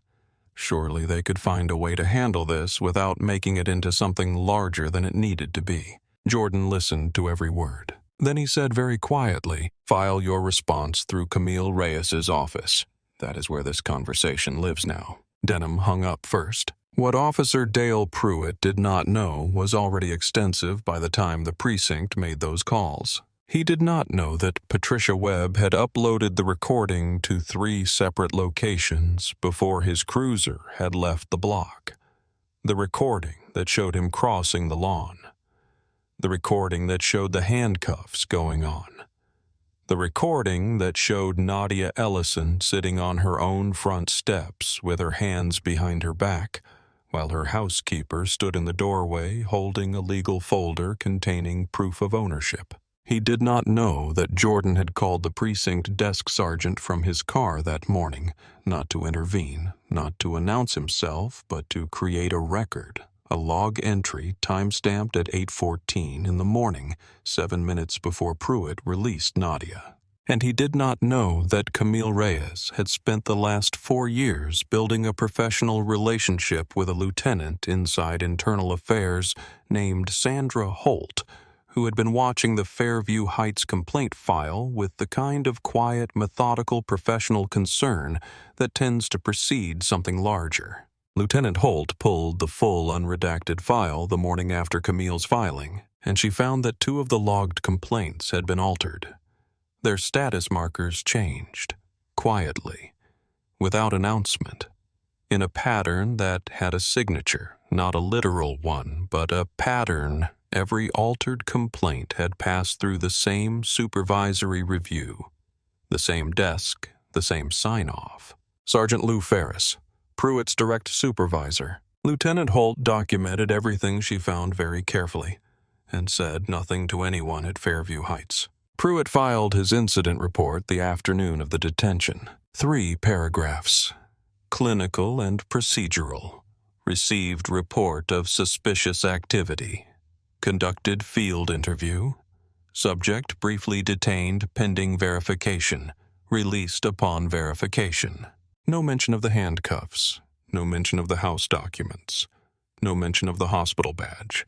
Speaker 1: Surely they could find a way to handle this without making it into something larger than it needed to be. Jordan listened to every word. Then he said very quietly, "File your response through Camille Reyes's office. That is where this conversation lives now." Denham hung up first. What Officer Dale Pruitt did not know was already extensive by the time the precinct made those calls. He did not know that Patricia Webb had uploaded the recording to 3 separate locations before his cruiser had left the block. The recording that showed him crossing the lawn. The recording that showed the handcuffs going on. The recording that showed Nadia Ellison sitting on her own front steps with her hands behind her back, while her housekeeper stood in the doorway holding a legal folder containing proof of ownership. He did not know that Jordan had called the precinct desk sergeant from his car that morning, not to intervene, not to announce himself, but to create a record. A log entry time-stamped at 8:14 in the morning, 7 minutes before Pruitt released Nadia. And he did not know that Camille Reyes had spent the last 4 years building a professional relationship with a lieutenant inside Internal Affairs named Sandra Holt, who had been watching the Fairview Heights complaint file with the kind of quiet, methodical, professional concern that tends to precede something larger. Lieutenant Holt pulled the full unredacted file the morning after Camille's filing, and she found that 2 of the logged complaints had been altered. Their status markers changed, quietly, without announcement, in a pattern that had a signature, not a literal one, but a pattern. Every altered complaint had passed through the same supervisory review, the same desk, the same sign-off. Sergeant Lou Ferris, Pruitt's direct supervisor. Lieutenant Holt documented everything she found very carefully and said nothing to anyone at Fairview Heights. Pruitt filed his incident report the afternoon of the detention. 3 paragraphs. Clinical and procedural. Received report of suspicious activity. Conducted field interview. Subject briefly detained pending verification. Released upon verification. No mention of the handcuffs, no mention of the house documents, no mention of the hospital badge.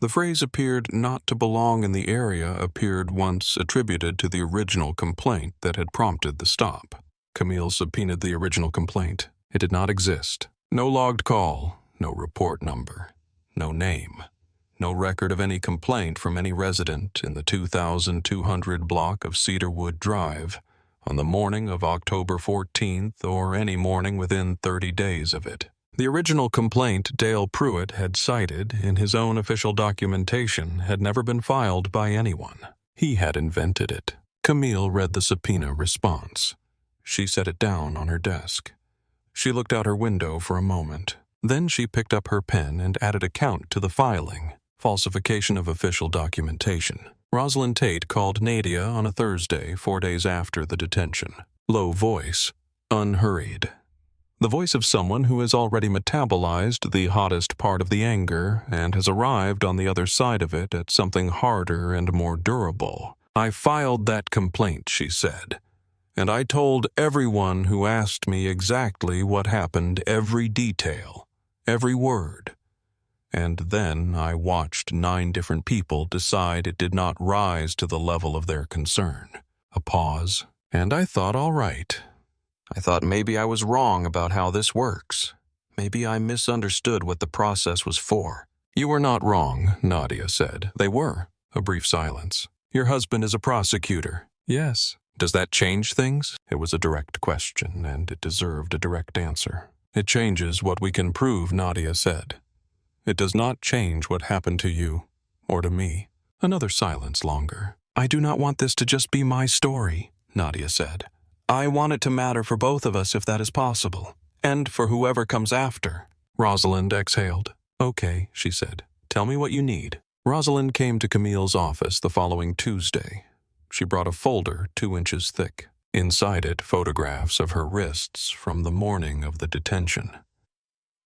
Speaker 1: The phrase appeared not to belong in the area appeared once attributed to the original complaint that had prompted the stop. Camille subpoenaed the original complaint. It did not exist. No logged call, no report number, no name, no record of any complaint from any resident in the 2200 block of Cedarwood Drive on the morning of October 14th or any morning within 30 days of it. The original complaint Dale Pruitt had cited in his own official documentation had never been filed by anyone. He had invented it. Camille read the subpoena response. She set it down on her desk. She looked out her window for a moment. Then she picked up her pen and added a count to the filing. Falsification of official documentation. Rosalind Tate called Nadia on a Thursday 4 days after the detention. Low voice, unhurried. The voice of someone who has already metabolized the hottest part of the anger and has arrived on the other side of it at something harder and more durable. "I filed that complaint," she said, "and I told everyone who asked me exactly what happened, every detail, every word. And then I watched 9 different people decide it did not rise to the level of their concern. A pause, and I thought, all right. I thought maybe I was wrong about how this works. Maybe I misunderstood what the process was for. You were not wrong, Nadia said. They were. A brief silence. Your husband is a prosecutor. Yes. Does that change things? It was a direct question, and it deserved a direct answer. It changes what we can prove, Nadia said. It does not change what happened to you, or to me. Another silence longer. I do not want this to just be my story, Nadia said. I want it to matter for both of us if that is possible, and for whoever comes after. Rosalind exhaled. Okay, she said. Tell me what you need. Rosalind came to Camille's office the following Tuesday. She brought a folder 2 inches thick. Inside it, photographs of her wrists from the morning of the detention.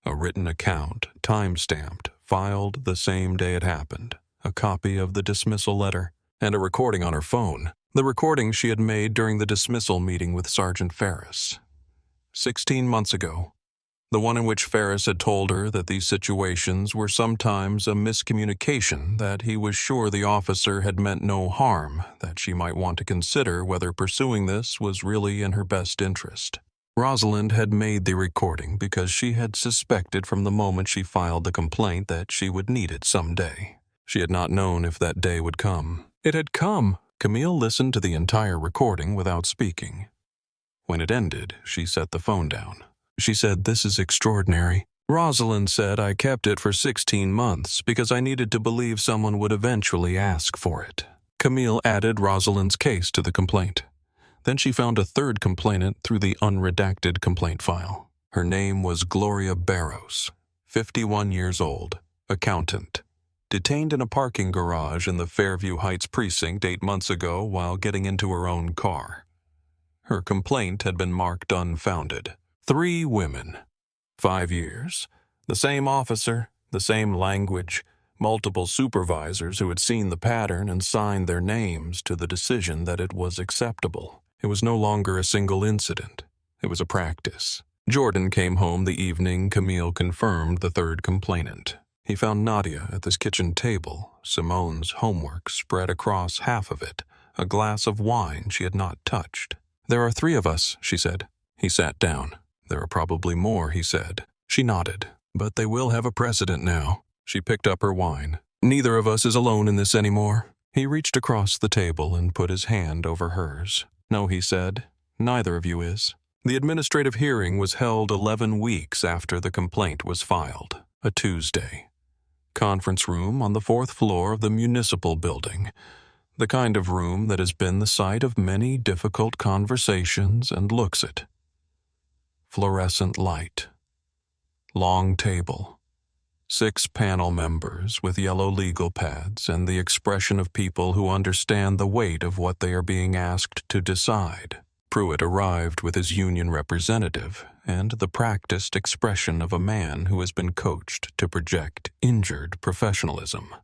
Speaker 1: A written account, time-stamped, filed the same day it happened, a copy of the dismissal letter, and a recording on her phone, the recording she had made during the dismissal meeting with Sergeant Ferris. 16 months ago, the one in which Ferris had told her that these situations were sometimes a miscommunication, that he was sure the officer had meant no harm, that she might want to consider whether pursuing this was really in her best interest. Rosalind had made the recording because she had suspected from the moment she filed the complaint that she would need it someday. She had not known if that day would come. It had come. Camille listened to the entire recording without speaking. When it ended, she set the phone down. She said, "This is extraordinary." Rosalind said, "I kept it for 16 months because I needed to believe someone would eventually ask for it." Camille added Rosalind's case to the complaint. Then she found a third complainant through the unredacted complaint file. Her name was Gloria Barrows, 51 years old, accountant, detained in a parking garage in the Fairview Heights precinct 8 months ago while getting into her own car. Her complaint had been marked unfounded. 3 women, 5 years, the same officer, the same language, multiple supervisors who had seen the pattern and signed their names to the decision that it was acceptable. It was no longer a single incident. It was a practice. Jordan came home the evening Camille confirmed the third complainant. He found Nadia at this kitchen table, Simone's homework spread across half of it, a glass of wine she had not touched. "There are 3 of us," she said. He sat down. "There are probably more," he said. She nodded. "But they will have a precedent now." She picked up her wine. "Neither of us is alone in this anymore." He reached across the table and put his hand over hers. "No," he said, "neither of you is." The administrative hearing was held 11 weeks after the complaint was filed, a Tuesday. Conference room on the 4th floor of the municipal building, the kind of room that has been the site of many difficult conversations and looks it. Fluorescent light. Long table. 6 panel members with yellow legal pads and the expression of people who understand the weight of what they are being asked to decide. Pruitt arrived with his union representative and the practiced expression of a man who has been coached to project injured professionalism.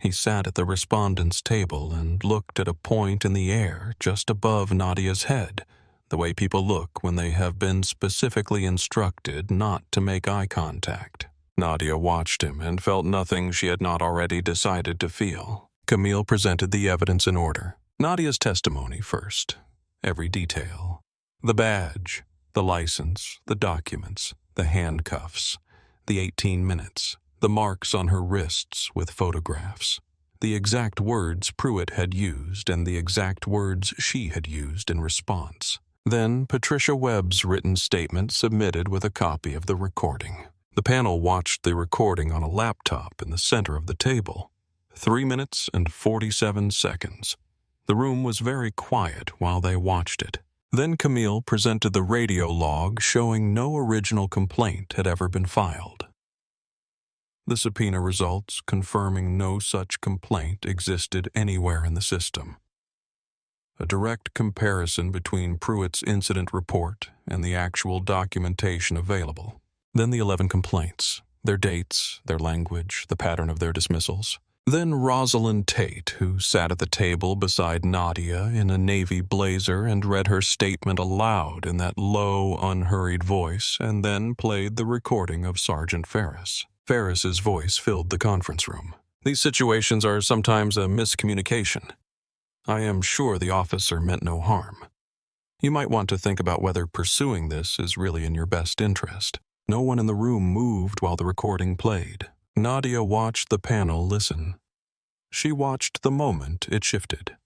Speaker 1: He sat at the respondents' table and looked at a point in the air just above Nadia's head, the way people look when they have been specifically instructed not to make eye contact. Nadia watched him and felt nothing she had not already decided to feel. Camille presented the evidence in order. Nadia's testimony first. Every detail. The badge, the license, the documents, the handcuffs, the 18 minutes, the marks on her wrists with photographs, the exact words Pruitt had used and the exact words she had used in response. Then Patricia Webb's written statement submitted with a copy of the recording. The panel watched the recording on a laptop in the center of the table. 3 minutes and 47 seconds. The room was very quiet while they watched it. Then Camille presented the radio log showing no original complaint had ever been filed. The subpoena results confirming no such complaint existed anywhere in the system. A direct comparison between Pruitt's incident report and the actual documentation available. Then the 11 complaints, their dates, their language, the pattern of their dismissals. Then Rosalind Tate, who sat at the table beside Nadia in a navy blazer and read her statement aloud in that low, unhurried voice, and then played the recording of Sergeant Ferris. Ferris's voice filled the conference room. "These situations are sometimes a miscommunication. I am sure the officer meant no harm. You might want to think about whether pursuing this is really in your best interest." No one in the room moved while the recording played. Nadia watched the panel listen. She watched the moment it shifted.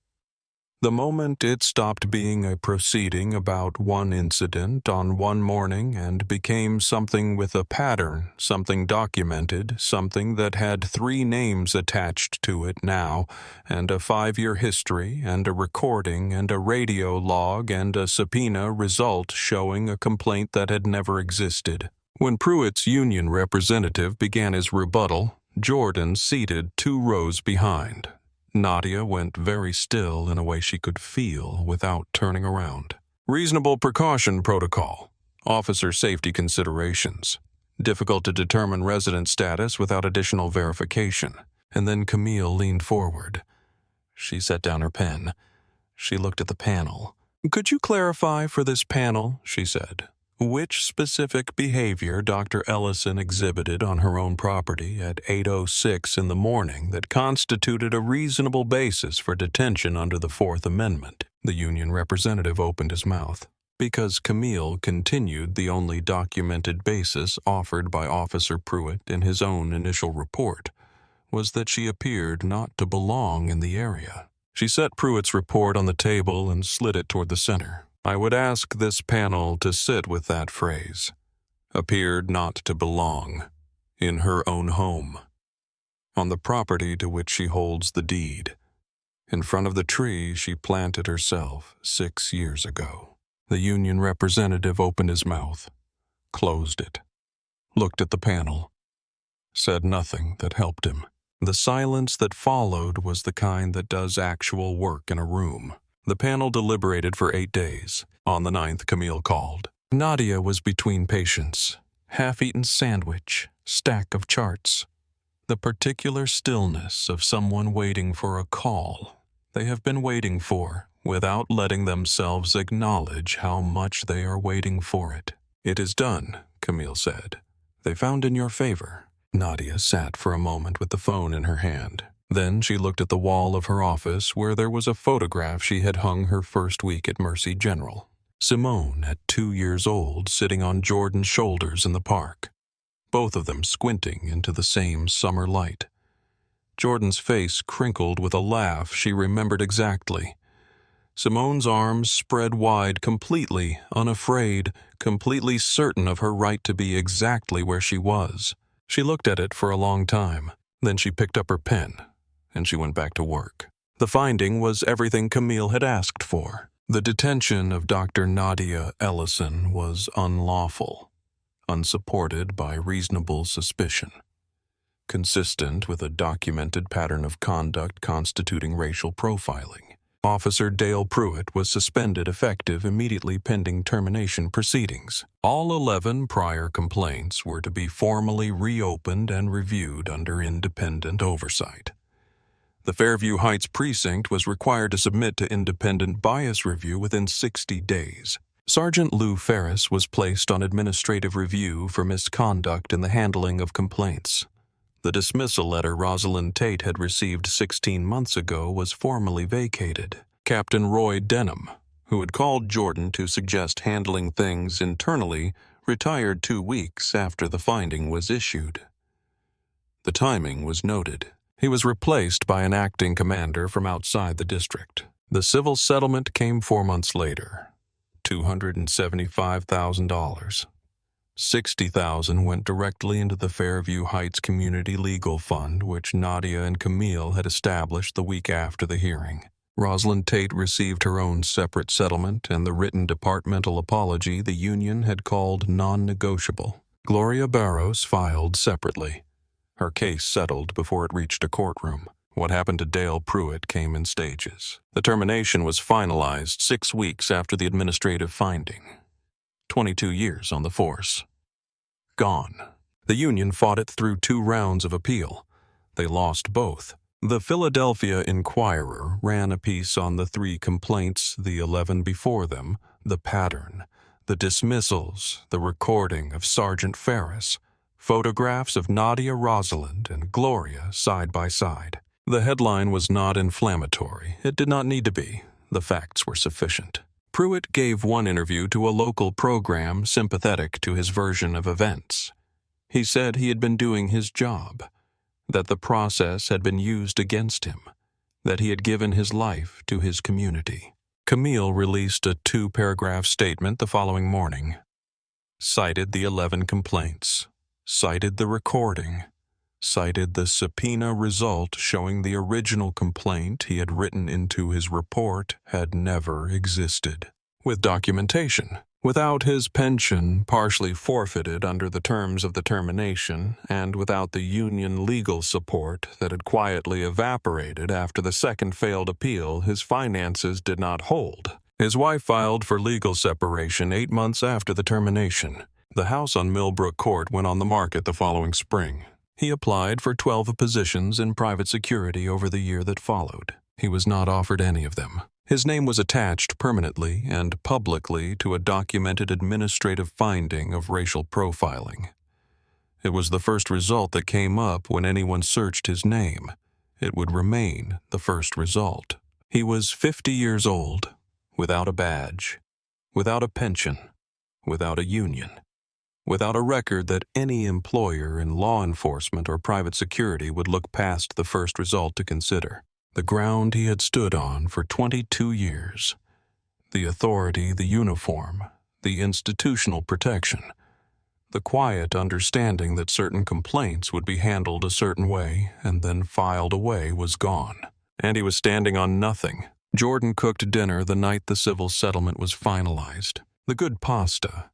Speaker 1: The moment it stopped being a proceeding about one incident on one morning and became something with a pattern, something documented, something that had 3 names attached to it now, and a 5-year history, and a recording, and a radio log, and a subpoena result showing a complaint that had never existed. When Pruitt's union representative began his rebuttal, Jordan seated 2 rows behind. Nadia went very still in a way she could feel without turning around. "Reasonable precaution protocol. Officer safety considerations. Difficult to determine resident status without additional verification." And then Camille leaned forward. She set down her pen. She looked at the panel. "Could you clarify for this panel," she said, "which specific behavior Dr. Ellison exhibited on her own property at 8:06 in the morning that constituted a reasonable basis for detention under the 4th Amendment?" The union representative opened his mouth, because Camille continued the only documented basis offered by Officer Pruitt in his own initial report, was that she appeared not to belong in the area. She set Pruitt's report on the table and slid it toward the center. "I would ask this panel to sit with that phrase. Appeared not to belong. In her own home. On the property to which she holds the deed. In front of the tree she planted herself 6 years ago." The union representative opened his mouth, closed it, looked at the panel, said nothing that helped him. The silence that followed was the kind that does actual work in a room. The panel deliberated for 8 days. On the 9th, Camille called. Nadia was between patients. Half-eaten sandwich, stack of charts. The particular stillness of someone waiting for a call they have been waiting for, without letting themselves acknowledge how much they are waiting for it. "It is done," Camille said. "They found in your favor." Nadia sat for a moment with the phone in her hand. Then she looked at the wall of her office where there was a photograph she had hung her first week at Mercy General. Simone, at 2 years old, sitting on Jordan's shoulders in the park, both of them squinting into the same summer light. Jordan's face crinkled with a laugh she remembered exactly. Simone's arms spread wide, completely unafraid, completely certain of her right to be exactly where she was. She looked at it for a long time. Then she picked up her pen, and she went back to work. The finding was everything Camille had asked for. The detention of Dr. Nadia Ellison was unlawful, unsupported by reasonable suspicion, consistent with a documented pattern of conduct constituting racial profiling. Officer Dale Pruitt was suspended effective immediately pending termination proceedings. All 11 prior complaints were to be formally reopened and reviewed under independent oversight. The Fairview Heights precinct was required to submit to independent bias review within 60 days. Sergeant Lou Ferris was placed on administrative review for misconduct in the handling of complaints. The dismissal letter Rosalind Tate had received 16 months ago was formally vacated. Captain Roy Denham, who had called Jordan to suggest handling things internally, retired 2 weeks after the finding was issued. The timing was noted. He was replaced by an acting commander from outside the district. The civil settlement came 4 months later, $275,000. $60,000 went directly into the Fairview Heights Community Legal Fund, which Nadia and Camille had established the week after the hearing. Rosalind Tate received her own separate settlement and the written departmental apology the union had called non-negotiable. Gloria Barros filed separately. Her case settled before it reached a courtroom. What happened to Dale Pruitt came in stages. The termination was finalized 6 weeks after the administrative finding. 22 years on the force. Gone. The union fought it through 2 rounds of appeal. They lost both. The Philadelphia Inquirer ran a piece on the 3 complaints, the 11 before them, the pattern, the dismissals, the recording of Sergeant Ferris, Photographs of Nadia Rosalind and Gloria side by side. The headline was not inflammatory. It did not need to be. The facts were sufficient. Pruitt gave one interview to a local program sympathetic to his version of events. He said he had been doing his job, that the process had been used against him, that he had given his life to his community. Camille released a 2-paragraph statement the following morning. Cited the 11 complaints, cited the recording, cited the subpoena result showing the original complaint he had written into his report had never existed. With documentation, without his pension partially forfeited under the terms of the termination, and without the union legal support that had quietly evaporated after the second failed appeal, his finances did not hold. His wife filed for legal separation 8 months after the termination. The house on Millbrook Court went on the market the following spring. He applied for 12 positions in private security over the year that followed. He was not offered any of them. His name was attached permanently and publicly to a documented administrative finding of racial profiling. It was the first result that came up when anyone searched his name. It would remain the first result. He was 50 years old, without a badge, without a pension, without a union, without a record that any employer in law enforcement or private security would look past the first result to consider. The ground he had stood on for 22 years, the authority, the uniform, the institutional protection, the quiet understanding that certain complaints would be handled a certain way and then filed away was gone. And he was standing on nothing. Jordan cooked dinner the night the civil settlement was finalized. The good pasta,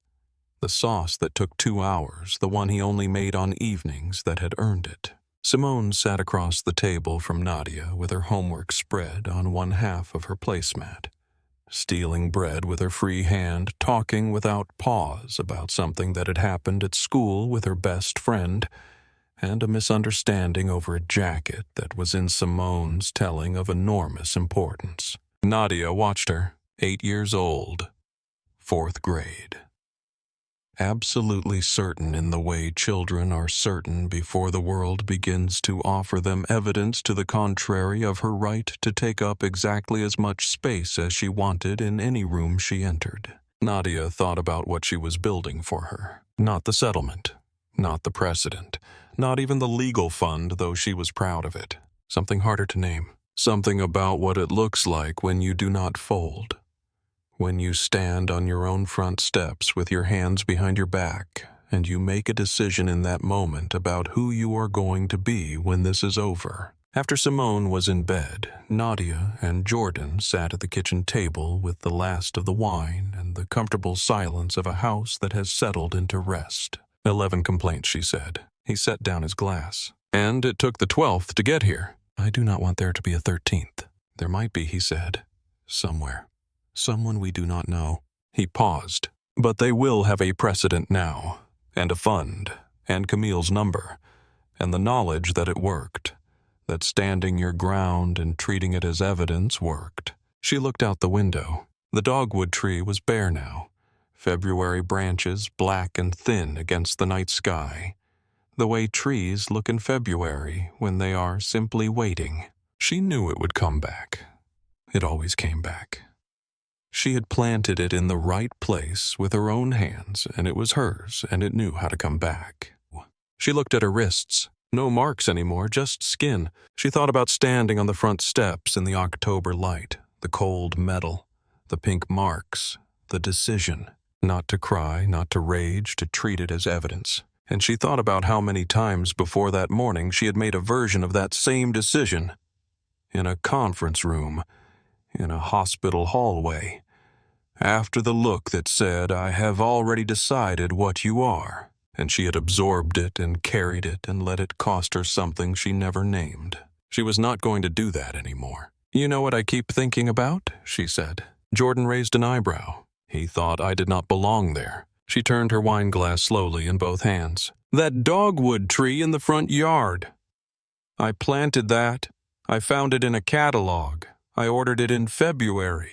Speaker 1: the sauce that took 2 hours, the one he only made on evenings that had earned it. Simone sat across the table from Nadia with her homework spread on one half of her placemat, stealing bread with her free hand, talking without pause about something that had happened at school with her best friend, and a misunderstanding over a jacket that was in Simone's telling of enormous importance. Nadia watched her, 8 years old, 4th grade. Absolutely certain in the way children are certain before the world begins to offer them evidence to the contrary of her right to take up exactly as much space as she wanted in any room she entered. Nadia thought about what she was building for her. Not the settlement, not the precedent, not even the legal fund, though she was proud of it. Something harder to name. Something about what it looks like when you do not fold. When you stand on your own front steps with your hands behind your back, and you make a decision in that moment about who you are going to be when this is over. After Simone was in bed, Nadia and Jordan sat at the kitchen table with the last of the wine and the comfortable silence of a house that has settled into rest. 11 complaints, she said. He set down his glass. And it took the 12th to get here. I do not want there to be a 13th. There might be, he said, somewhere. Someone we do not know. He paused. But they will have a precedent now, and a fund, and Camille's number, and the knowledge that it worked, that standing your ground and treating it as evidence worked. She looked out the window. The dogwood tree was bare now, February branches black and thin against the night sky, the way trees look in February when they are simply waiting. She knew it would come back. It always came back. She had planted it in the right place with her own hands, and it was hers, and it knew how to come back. She looked at her wrists. No marks anymore, just skin. She thought about standing on the front steps in the October light, the cold metal, the pink marks, the decision. Not to cry, not to rage, to treat it as evidence. And she thought about how many times before that morning she had made a version of that same decision. In a conference room, in a hospital hallway. After the look that said, I have already decided what you are, and she had absorbed it and carried it and let it cost her something she never named. She was not going to do that anymore. You know what I keep thinking about? She said. Jordan raised an eyebrow. He thought I did not belong there. She turned her wine glass slowly in both hands. That dogwood tree in the front yard. I planted that. I found it in a catalog. I ordered it in February.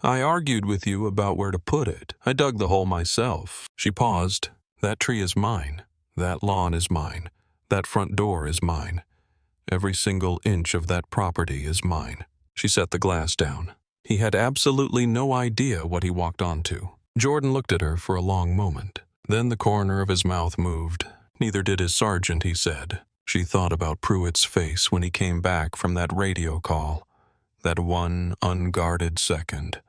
Speaker 1: I argued with you about where to put it. I dug the hole myself. She paused. That tree is mine. That lawn is mine. That front door is mine. Every single inch of that property is mine. She set the glass down. He had absolutely no idea what he walked onto. Jordan looked at her for a long moment. Then the corner of his mouth moved. Neither did his sergeant, he said. She thought about Pruitt's face when he came back from that radio call. That one unguarded second.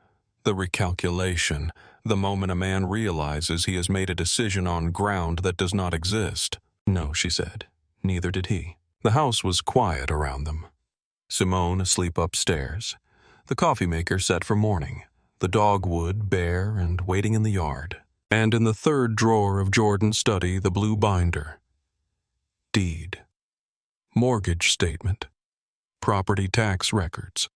Speaker 1: The recalculation, the moment a man realizes he has made a decision on ground that does not exist. No, she said. Neither did he. The house was quiet around them. Simone asleep upstairs. The coffee maker set for morning. The dogwood bare and waiting in the yard. And in the third drawer of Jordan's study, the blue binder. Deed. Mortgage statement. Property tax records.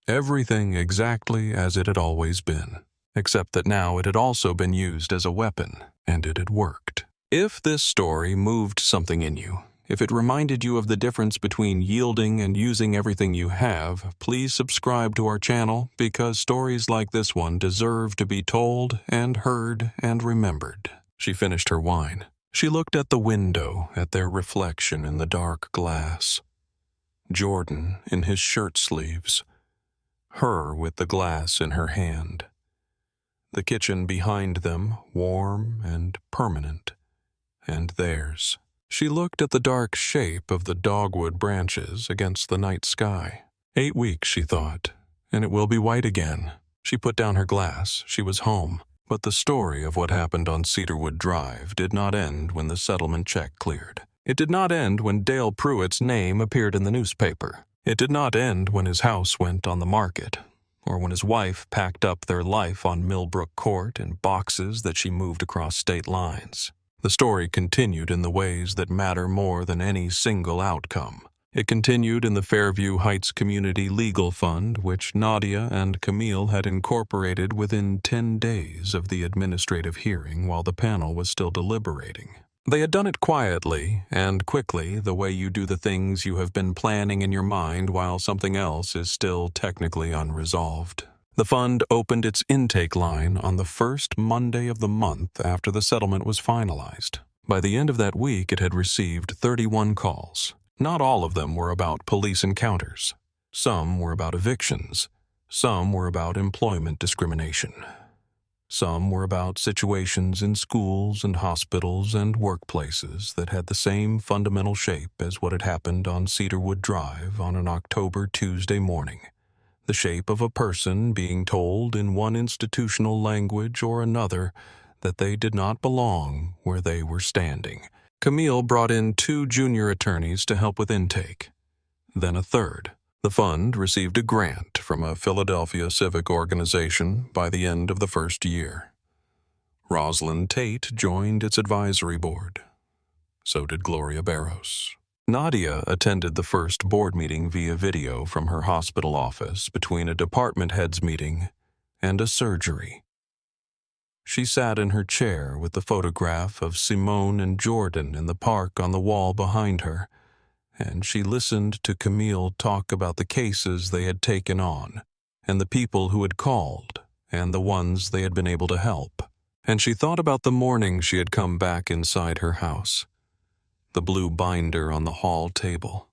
Speaker 1: Everything exactly as it had always been, except that now it had also been used as a weapon, and it had worked. If this story moved something in you, if it reminded you of the difference between yielding and using everything you have, please subscribe to our channel because stories like this one deserve to be told and heard and remembered. She finished her wine. She looked at the window, at their reflection in the dark glass. Jordan in his shirt sleeves. Her with the glass in her hand. The kitchen behind them, warm and permanent. And theirs. She looked at the dark shape of the dogwood branches against the night sky. 8 weeks, she thought, and it will be white again. She put down her glass. She was home. But the story of what happened on Cedarwood Drive did not end when the settlement check cleared. It did not end when Dale Pruitt's name appeared in the newspaper. It did not end when his house went on the market, or when his wife packed up their life on Millbrook Court in boxes that she moved across state lines. The story continued in the ways that matter more than any single outcome. It continued in the Fairview Heights Community Legal Fund, which Nadia and Camille had incorporated within 10 days of the administrative hearing while the panel was still deliberating. They had done it quietly and quickly, the way you do the things you have been planning in your mind while something else is still technically unresolved. The fund opened its intake line on the first Monday of the month after the settlement was finalized. By the end of that week, it had received 31 calls. Not all of them were about police encounters. Some were about evictions. Some were about employment discrimination. Some were about situations in schools and hospitals and workplaces that had the same fundamental shape as what had happened on Cedarwood Drive on an October Tuesday morning. The shape of a person being told in one institutional language or another that they did not belong where they were standing. Camille brought in 2 junior attorneys to help with intake, then a third. The fund received a grant from a Philadelphia civic organization by the end of the first year. Rosalind Tate joined its advisory board. So did Gloria Barros. Nadia attended the first board meeting via video from her hospital office between a department heads meeting and a surgery. She sat in her chair with the photograph of Simone and Jordan in the park on the wall behind her, and she listened to Camille talk about the cases they had taken on, and the people who had called, and the ones they had been able to help. And she thought about the morning she had come back inside her house. The blue binder on the hall table,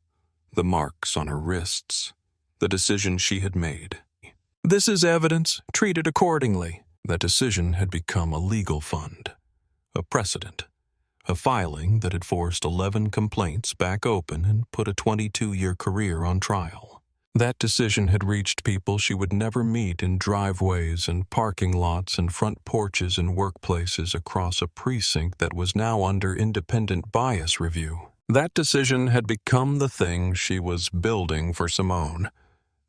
Speaker 1: the marks on her wrists, the decision she had made. This is evidence, treat it accordingly. That decision had become a legal fund, a precedent, a filing that had forced 11 complaints back open and put a 22-year career on trial. That decision had reached people she would never meet in driveways and parking lots and front porches and workplaces across a precinct that was now under independent bias review. That decision had become the thing she was building for Simone.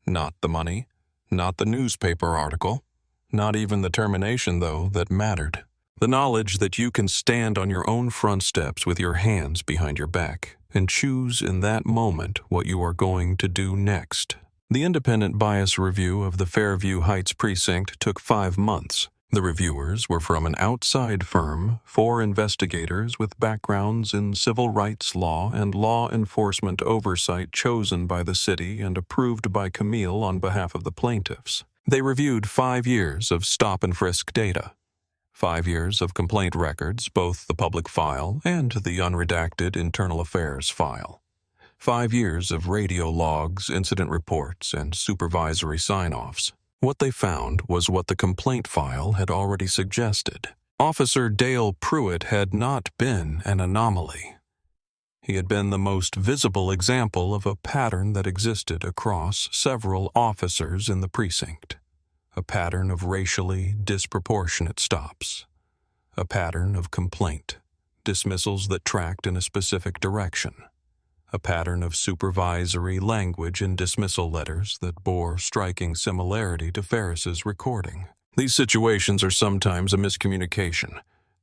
Speaker 1: Not the money, not the newspaper article, not even the termination, though, that mattered. The knowledge that you can stand on your own front steps with your hands behind your back and choose in that moment what you are going to do next. The independent bias review of the Fairview Heights precinct took 5 months. The reviewers were from an outside firm, 4 investigators with backgrounds in civil rights law and law enforcement oversight chosen by the city and approved by Camille on behalf of the plaintiffs. They reviewed 5 years of stop and frisk data, 5 years of complaint records, both the public file and the unredacted internal affairs file. 5 years of radio logs, incident reports, and supervisory sign-offs. What they found was what the complaint file had already suggested. Officer Dale Pruitt had not been an anomaly. He had been the most visible example of a pattern that existed across several officers in the precinct. A pattern of racially disproportionate stops. A pattern of complaint, dismissals that tracked in a specific direction. A pattern of supervisory language in dismissal letters that bore striking similarity to Ferris's recording. These situations are sometimes a miscommunication.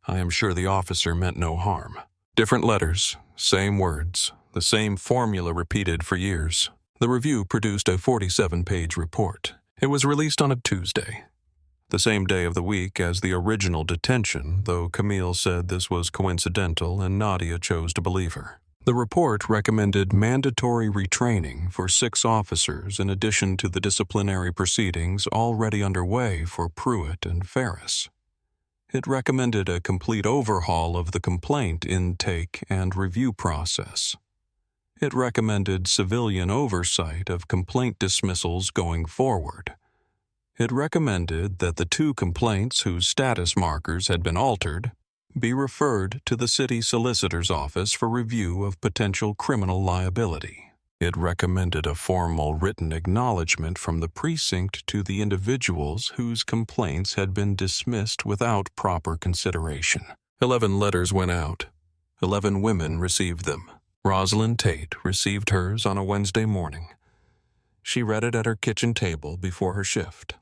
Speaker 1: I am sure the officer meant no harm. Different letters, same words, the same formula repeated for years. The review produced a 47-page report. It was released on a Tuesday, the same day of the week as the original detention, though Camille said this was coincidental and Nadia chose to believe her. The report recommended mandatory retraining for 6 officers in addition to the disciplinary proceedings already underway for Pruitt and Ferris. It recommended a complete overhaul of the complaint intake and review process. It recommended civilian oversight of complaint dismissals going forward. It recommended that the 2 complaints whose status markers had been altered be referred to the city solicitor's office for review of potential criminal liability. It recommended a formal written acknowledgement from the precinct to the individuals whose complaints had been dismissed without proper consideration. 11 letters went out. 11 women received them. Rosalind Tate received hers on a Wednesday morning. She read it at her kitchen table before her shift.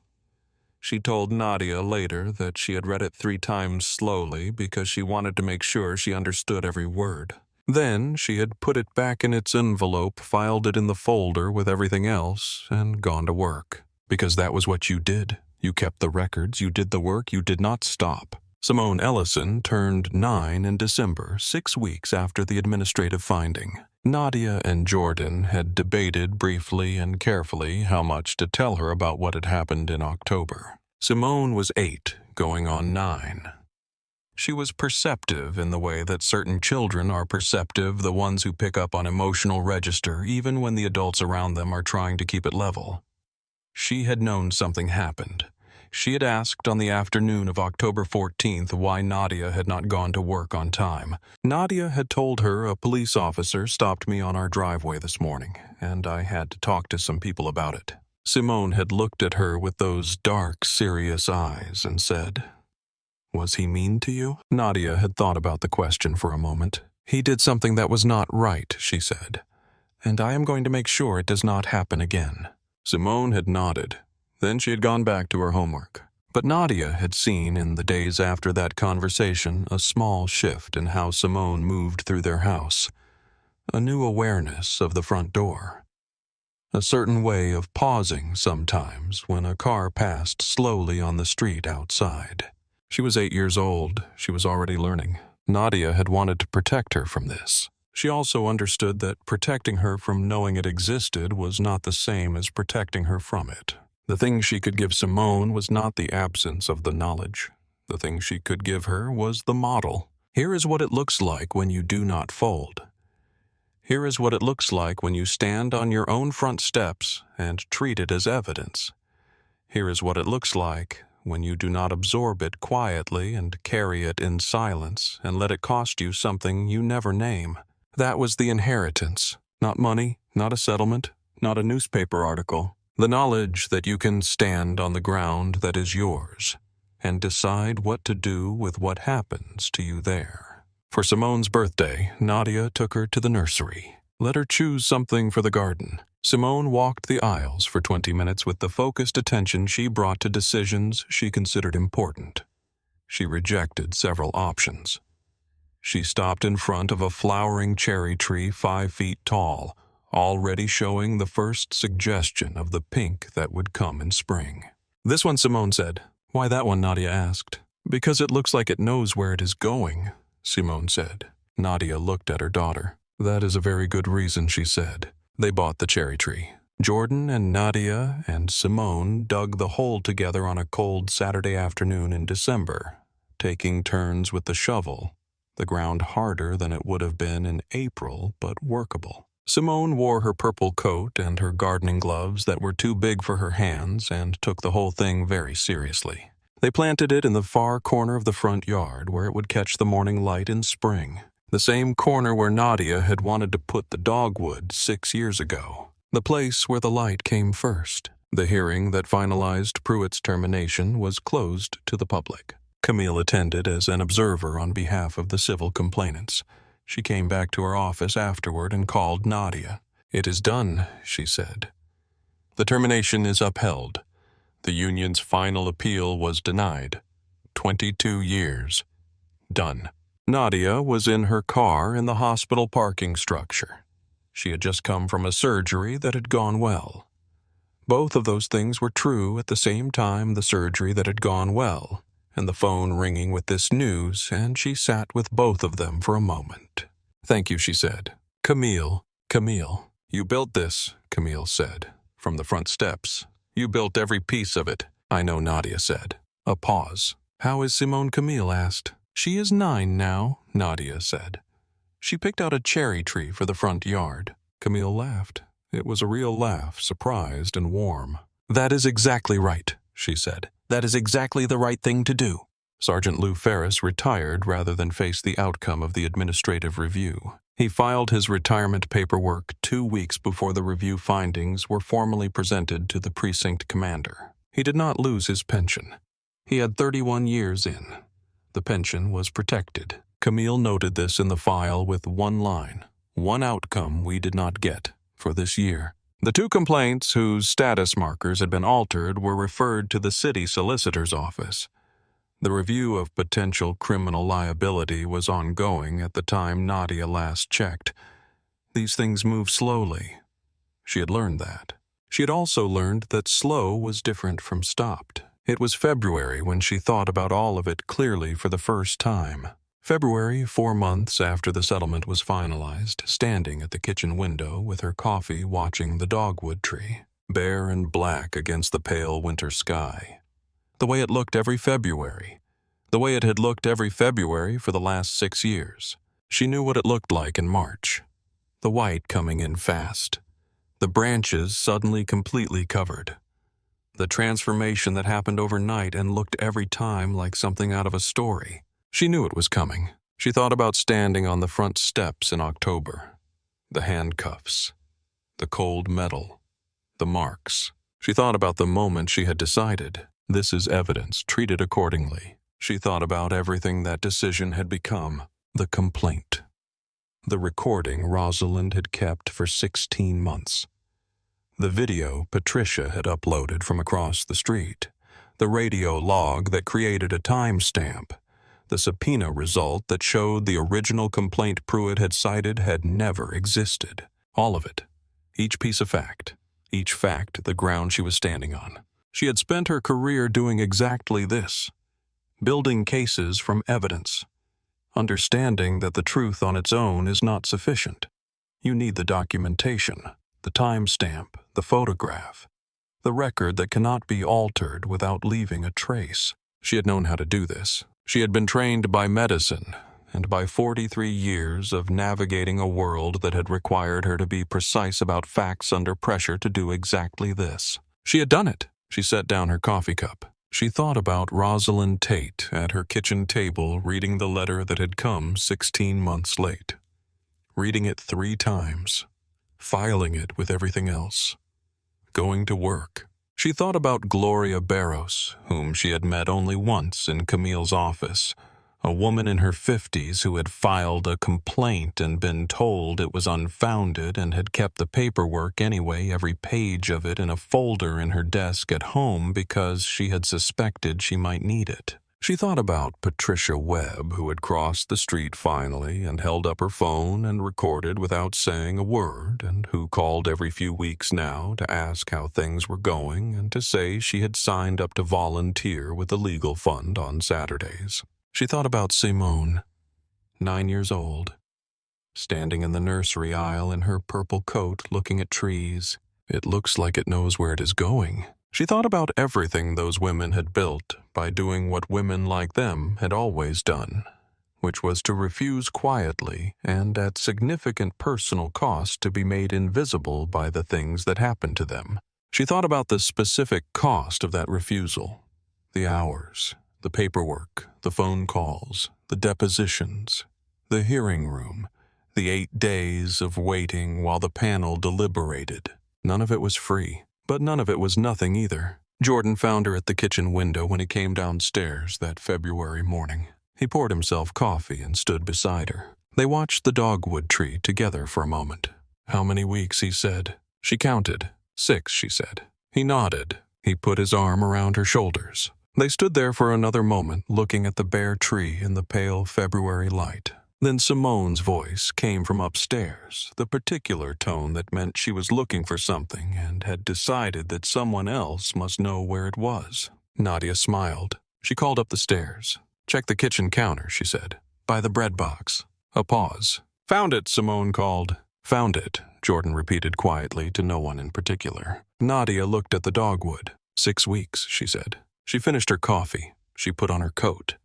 Speaker 1: She told Nadia later that she had read it 3 times slowly because she wanted to make sure she understood every word. Then she had put it back in its envelope, filed it in the folder with everything else, and gone to work. Because that was what you did. You kept the records, you did the work, you did not stop. Simone Ellison turned 9 in December, 6 weeks after the administrative finding. Nadia and Jordan had debated briefly and carefully how much to tell her about what had happened in October. Simone was 8, going on 9. She was perceptive in the way that certain children are perceptive, the ones who pick up on emotional register even when the adults around them are trying to keep it level. She had known something happened. She had asked on the afternoon of October 14th why Nadia had not gone to work on time. Nadia had told her a police officer stopped me on our driveway this morning, and I had to talk to some people about it. Simone had looked at her with those dark, serious eyes and said, "Was he mean to you?" Nadia had thought about the question for a moment. "He did something that was not right," she said, "and I am going to make sure it does not happen again." Simone had nodded. Then she had gone back to her homework. But Nadia had seen in the days after that conversation a small shift in how Simone moved through their house, a new awareness of the front door, a certain way of pausing sometimes when a car passed slowly on the street outside. She was 8 years old. She was already learning. Nadia had wanted to protect her from this. She also understood that protecting her from knowing it existed was not the same as protecting her from it. The thing she could give Simone was not the absence of the knowledge. The thing she could give her was the model. Here is what it looks like when you do not fold. Here is what it looks like when you stand on your own front steps and treat it as evidence. Here is what it looks like when you do not absorb it quietly and carry it in silence and let it cost you something you never name. That was the inheritance. Not money, not a settlement, not a newspaper article. The knowledge that you can stand on the ground that is yours and decide what to do with what happens to you there. For Simone's birthday, Nadia took her to the nursery. Let her choose something for the garden. Simone walked the aisles for 20 minutes with the focused attention she brought to decisions she considered important. She rejected several options. She stopped in front of a flowering cherry tree 5 feet tall, already showing the first suggestion of the pink that would come in spring. "This one," Simone said. "Why that one?" Nadia asked. "Because it looks like it knows where it is going," Simone said. Nadia looked at her daughter. "That is a very good reason," she said. They bought the cherry tree. Jordan and Nadia and Simone dug the hole together on a cold Saturday afternoon in December taking turns with the shovel, the ground harder than it would have been in April, but workable. Simone wore her purple coat and her gardening gloves that were too big for her hands and took the whole thing very seriously. They planted it in the far corner of the front yard where it would catch the morning light in spring, the same corner where Nadia had wanted to put the dogwood 6 years ago, the place where the light came first. The hearing that finalized Pruitt's termination was closed to the public. Camille attended as an observer on behalf of the civil complainants. She came back to her office afterward and called Nadia. "It is done," she said. "The termination is upheld. The union's final appeal was denied. 22 years. Done." Nadia was in her car in the hospital parking structure. She had just come from a surgery that had gone well. Both of those things were true at the same time, the surgery that had gone well, and the phone ringing with this news, and she sat with both of them for a moment. "Thank you," she said. Camille, you built this," Camille said, from the front steps. "You built every piece of it." "I know," Nadia said. A pause. "How is Simone?" Camille asked. "She is 9 now," Nadia said. "She picked out a cherry tree for the front yard." Camille laughed. It was a real laugh, surprised and warm. "That is exactly right," she said. "That is exactly the right thing to do." Sergeant Lou Ferris retired rather than face the outcome of the administrative review. He filed his retirement paperwork 2 weeks before the review findings were formally presented to the precinct commander. He did not lose his pension. He had 31 years in. The pension was protected. Camille noted this in the file with one line: "One outcome we did not get for this year." The 2 complaints whose status markers had been altered were referred to the city solicitor's office. The review of potential criminal liability was ongoing at the time Nadia last checked. These things move slowly. She had learned that. She had also learned that slow was different from stopped. It was February when she thought about all of it clearly for the first time. February, 4 months after the settlement was finalized, standing at the kitchen window with her coffee watching the dogwood tree, bare and black against the pale winter sky. The way it looked every February. The way it had looked every February for the last 6 years. She knew what it looked like in March. The white coming in fast. The branches suddenly completely covered. The transformation that happened overnight and looked every time like something out of a story. She knew it was coming. She thought about standing on the front steps in October. The handcuffs. The cold metal. The marks. She thought about the moment she had decided. This is evidence, treated accordingly. She thought about everything that decision had become. The complaint. The recording Rosalind had kept for 16 months. The video Patricia had uploaded from across the street. The radio log that created a timestamp. The subpoena result that showed the original complaint Pruitt had cited had never existed. All of it. Each piece of fact. Each fact the ground she was standing on. She had spent her career doing exactly this. Building cases from evidence. Understanding that the truth on its own is not sufficient. You need the documentation, the timestamp, the photograph, the record that cannot be altered without leaving a trace. She had known how to do this. She had been trained by medicine and by 43 years of navigating a world that had required her to be precise about facts under pressure to do exactly this. She had done it. She set down her coffee cup. She thought about Rosalind Tate at her kitchen table reading the letter that had come 16 months late. Reading it 3 times. Filing it with everything else. Going to work. She thought about Gloria Barros, whom she had met only once in Camille's office, a woman in her 50s who had filed a complaint and been told it was unfounded and had kept the paperwork anyway, every page of it in a folder in her desk at home because she had suspected she might need it. She thought about Patricia Webb, who had crossed the street finally and held up her phone and recorded without saying a word, and who called every few weeks now to ask how things were going and to say she had signed up to volunteer with the legal fund on Saturdays. She thought about Simone, 9 years old, standing in the nursery aisle in her purple coat looking at trees. It looks like it knows where it is going. She thought about everything those women had built, by doing what women like them had always done, which was to refuse quietly and at significant personal cost to be made invisible by the things that happened to them. She thought about the specific cost of that refusal, the hours, the paperwork, the phone calls, the depositions, the hearing room, the 8 days of waiting while the panel deliberated. None of it was free, but none of it was nothing either. Jordan found her at the kitchen window when he came downstairs that February morning. He poured himself coffee and stood beside her. They watched the dogwood tree together for a moment. "How many weeks?" he said. She counted. 6, she said. He nodded. He put his arm around her shoulders. They stood there for another moment, looking at the bare tree in the pale February light. Then Simone's voice came from upstairs, the particular tone that meant she was looking for something and had decided that someone else must know where it was. Nadia smiled. She called up the stairs. "Check the kitchen counter," she said. "By the bread box." A pause. "Found it," Simone called. "Found it," Jordan repeated quietly to no one in particular. Nadia looked at the dogwood. 6 weeks, she said. She finished her coffee. She put on her coat.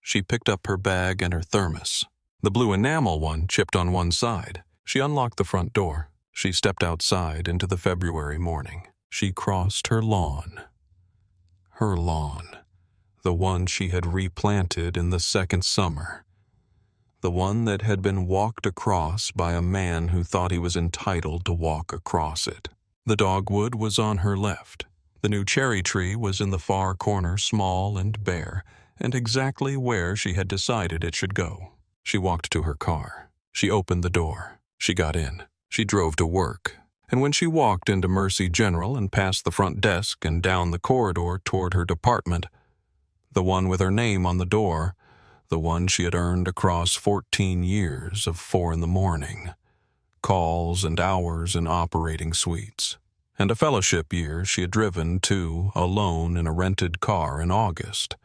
Speaker 1: She picked up her bag and her thermos. The blue enamel one chipped on one side. She unlocked the front door. She stepped outside into the February morning. She crossed her lawn. Her lawn. The one she had replanted in the second summer. The one that had been walked across by a man who thought he was entitled to walk across it. The dogwood was on her left. The new cherry tree was in the far corner, small and bare, and exactly where she had decided it should go. She walked to her car. She opened the door. She got in. She drove to work. And when she walked into Mercy General and past the front desk and down the corridor toward her department, the one with her name on the door, the one she had earned across 14 years of 4 in the morning, calls and hours in operating suites, and a fellowship year she had driven to alone in a rented car in August,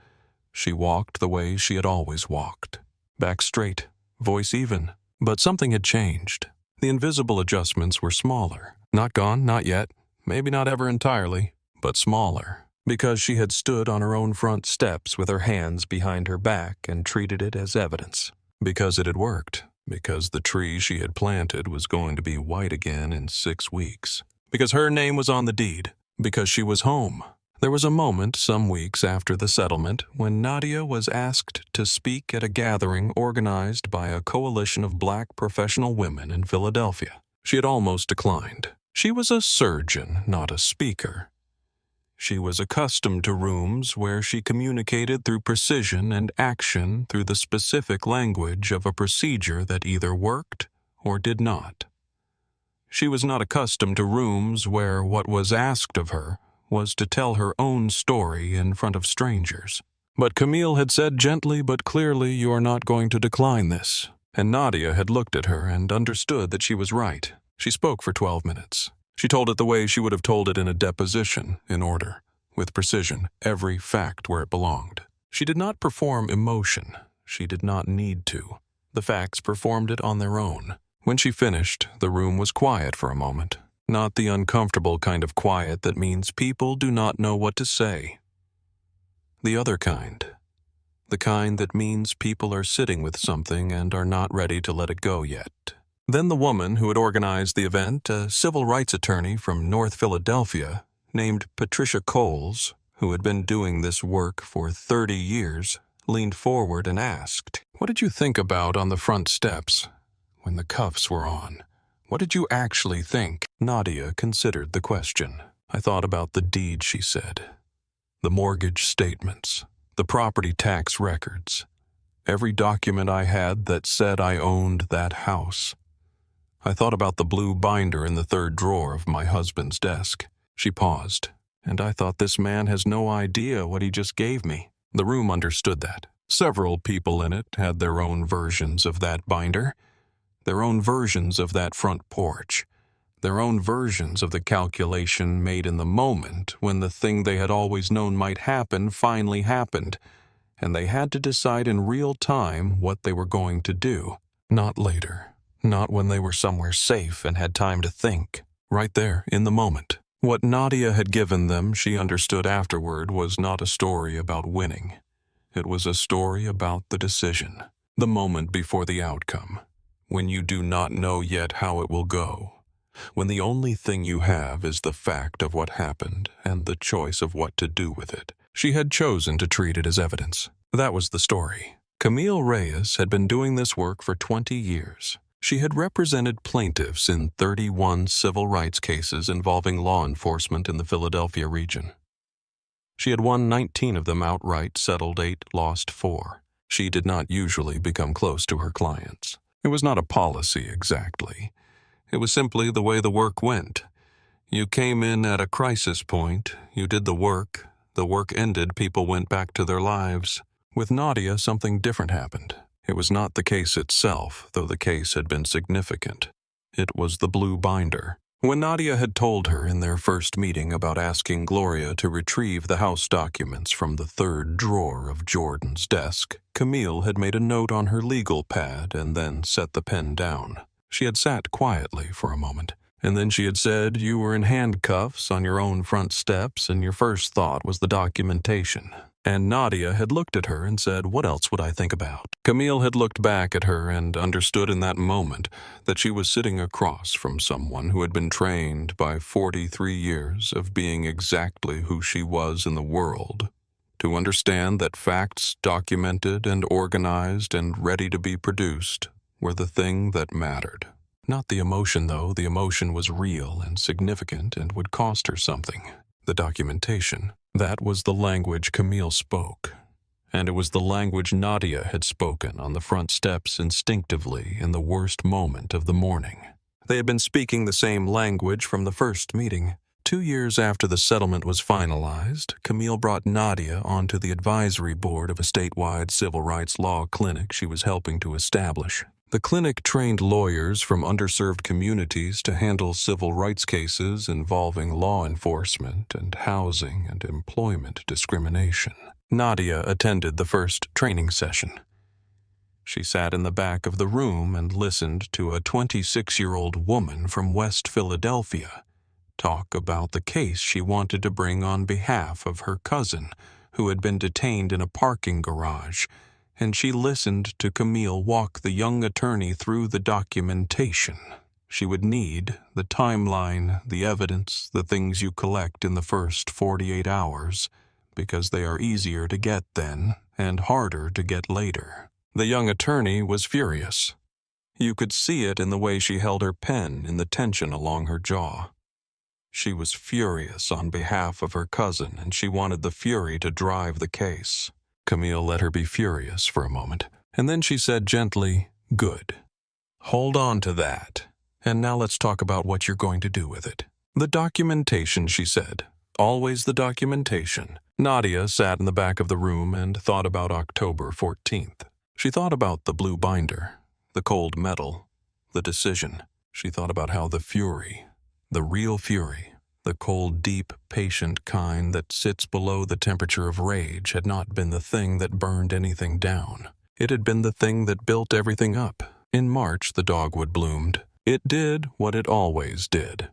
Speaker 1: she walked the way she had always walked. Back straight, voice even. But something had changed. The invisible adjustments were smaller. Not gone, not yet, maybe not ever entirely, but smaller. Because she had stood on her own front steps with her hands behind her back and treated it as evidence. Because it had worked. Because the tree she had planted was going to be white again in 6 weeks. Because her name was on the deed. Because she was home. There was a moment some weeks after the settlement when Nadia was asked to speak at a gathering organized by a coalition of black professional women in Philadelphia. She had almost declined. She was a surgeon, not a speaker. She was accustomed to rooms where she communicated through precision and action through the specific language of a procedure that either worked or did not. She was not accustomed to rooms where what was asked of her was to tell her own story in front of strangers. But Camille had said gently but clearly, "You are not going to decline this." And Nadia had looked at her and understood that she was right. She spoke for 12 minutes. She told it the way she would have told it in a deposition, in order, with precision, every fact where it belonged. She did not perform emotion. She did not need to. The facts performed it on their own. When she finished, the room was quiet for a moment. Not the uncomfortable kind of quiet that means people do not know what to say. The other kind. The kind that means people are sitting with something and are not ready to let it go yet. Then the woman who had organized the event, a civil rights attorney from North Philadelphia, named Patricia Coles, who had been doing this work for 30 years, leaned forward and asked, "What did you think about on the front steps when the cuffs were on? What did you actually think?" Nadia considered the question. "I thought about the deed," she said. "The mortgage statements, the property tax records, every document I had that said I owned that house. I thought about the blue binder in the third drawer of my husband's desk." She paused, "And I thought this man has no idea what he just gave me." The room understood that. Several people in it had their own versions of that binder. Their own versions of that front porch, their own versions of the calculation made in the moment when the thing they had always known might happen finally happened, and they had to decide in real time what they were going to do. Not later, not when they were somewhere safe and had time to think. Right there, in the moment. What Nadia had given them, she understood afterward, was not a story about winning. It was a story about the decision, the moment before the outcome, when you do not know yet how it will go, when the only thing you have is the fact of what happened and the choice of what to do with it. She had chosen to treat it as evidence. That was the story. Camille Reyes had been doing this work for 20 years. She had represented plaintiffs in 31 civil rights cases involving law enforcement in the Philadelphia region. She had won 19 of them outright, settled 8, lost 4. She did not usually become close to her clients. It was not a policy exactly. It was simply the way the work went. You came in at a crisis point, you did the work ended, people went back to their lives. With Nadia, something different happened. It was not the case itself, though the case had been significant. It was the blue binder. When Nadia had told her in their first meeting about asking Gloria to retrieve the house documents from the third drawer of Jordan's desk, Camille had made a note on her legal pad and then set the pen down. She had sat quietly for a moment, and then she had said, "You were in handcuffs on your own front steps, and your first thought was the documentation." And Nadia had looked at her and said, "What else would I think about?" Camille had looked back at her and understood in that moment that she was sitting across from someone who had been trained by 43 years of being exactly who she was in the world, to understand that facts documented and organized and ready to be produced were the thing that mattered. Not the emotion, though. The emotion was real and significant and would cost her something. The documentation. That was the language Camille spoke, and it was the language Nadia had spoken on the front steps instinctively in the worst moment of the morning. They had been speaking the same language from the first meeting. 2 years after the settlement was finalized, Camille brought Nadia onto the advisory board of a statewide civil rights law clinic she was helping to establish. The clinic trained lawyers from underserved communities to handle civil rights cases involving law enforcement and housing and employment discrimination. Nadia attended the first training session. She sat in the back of the room and listened to a 26-year-old woman from West Philadelphia talk about the case she wanted to bring on behalf of her cousin, who had been detained in a parking garage, and she listened to Camille walk the young attorney through the documentation. She would need the timeline, the evidence, the things you collect in the first 48 hours, because they are easier to get then and harder to get later. The young attorney was furious. You could see it in the way she held her pen, in the tension along her jaw. She was furious on behalf of her cousin, and she wanted the fury to drive the case. Camille let her be furious for a moment, and then she said gently, "Good. Hold on to that. And now let's talk about what you're going to do with it." "The documentation," she said. "Always the documentation." Nadia sat in the back of the room and thought about October 14th. She thought about the blue binder, the cold metal, the decision. She thought about how the fury, the real fury, the cold, deep, patient kind that sits below the temperature of rage, had not been the thing that burned anything down. It had been the thing that built everything up. In March, the dogwood bloomed. It did what it always did.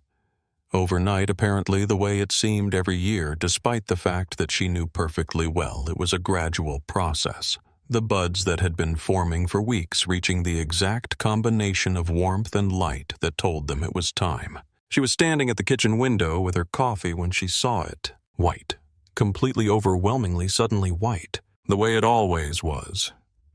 Speaker 1: Overnight, apparently, the way it seemed every year, despite the fact that she knew perfectly well it was a gradual process. The buds that had been forming for weeks reaching the exact combination of warmth and light that told them it was time. She was standing at the kitchen window with her coffee when she saw it. White. Completely overwhelmingly suddenly white. The way it always was.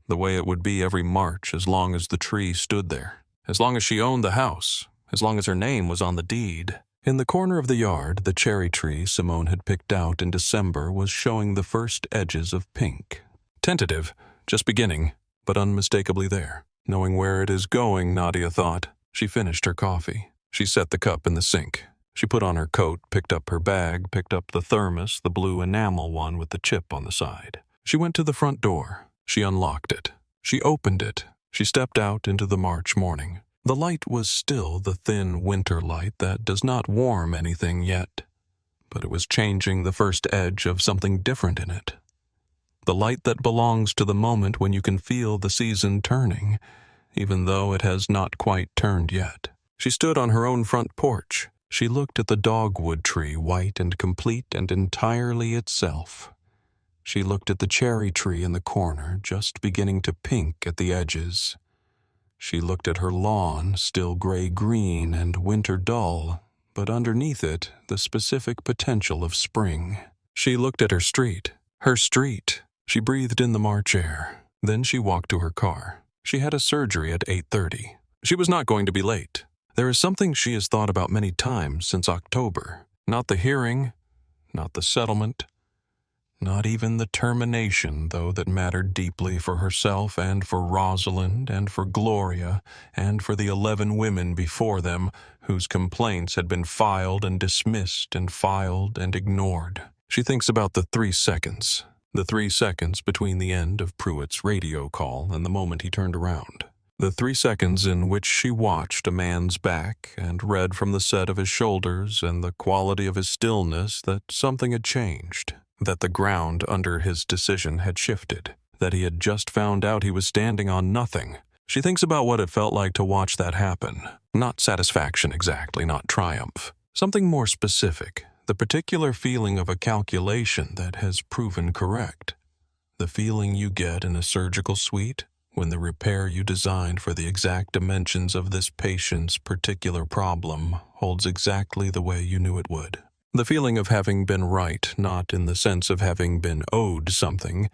Speaker 1: The way it would be every March as long as the tree stood there. As long as she owned the house. As long as her name was on the deed. In the corner of the yard, the cherry tree Simone had picked out in December was showing the first edges of pink. Tentative, just beginning, but unmistakably there. Knowing where it is going, Nadia thought. She finished her coffee. She set the cup in the sink. She put on her coat, picked up her bag, picked up the thermos, the blue enamel one with the chip on the side. She went to the front door. She unlocked it. She opened it. She stepped out into the March morning. The light was still the thin winter light that does not warm anything yet, but it was changing the first edge of something different in it. The light that belongs to the moment when you can feel the season turning, even though it has not quite turned yet. She stood on her own front porch. She looked at the dogwood tree, white and complete and entirely itself. She looked at the cherry tree in the corner, just beginning to pink at the edges. She looked at her lawn, still gray-green and winter-dull, but underneath it, the specific potential of spring. She looked at her street. Her street! She breathed in the March air. Then she walked to her car. She had a surgery at 8:30. She was not going to be late. There is something she has thought about many times since October. Not the hearing, not the settlement, not even the termination, though, that mattered deeply for herself and for Rosalind and for Gloria and for the 11 women before them whose complaints had been filed and dismissed and filed and ignored. She thinks about the 3 seconds. The 3 seconds between the end of Pruitt's radio call and the moment he turned around. The 3 seconds in which she watched a man's back and read from the set of his shoulders and the quality of his stillness that something had changed, that the ground under his decision had shifted, that he had just found out he was standing on nothing. She thinks about what it felt like to watch that happen. Not satisfaction exactly, not triumph. Something more specific. The particular feeling of a calculation that has proven correct. The feeling you get in a surgical suite when the repair you designed for the exact dimensions of this patient's particular problem holds exactly the way you knew it would. The feeling of having been right, not in the sense of having been owed something,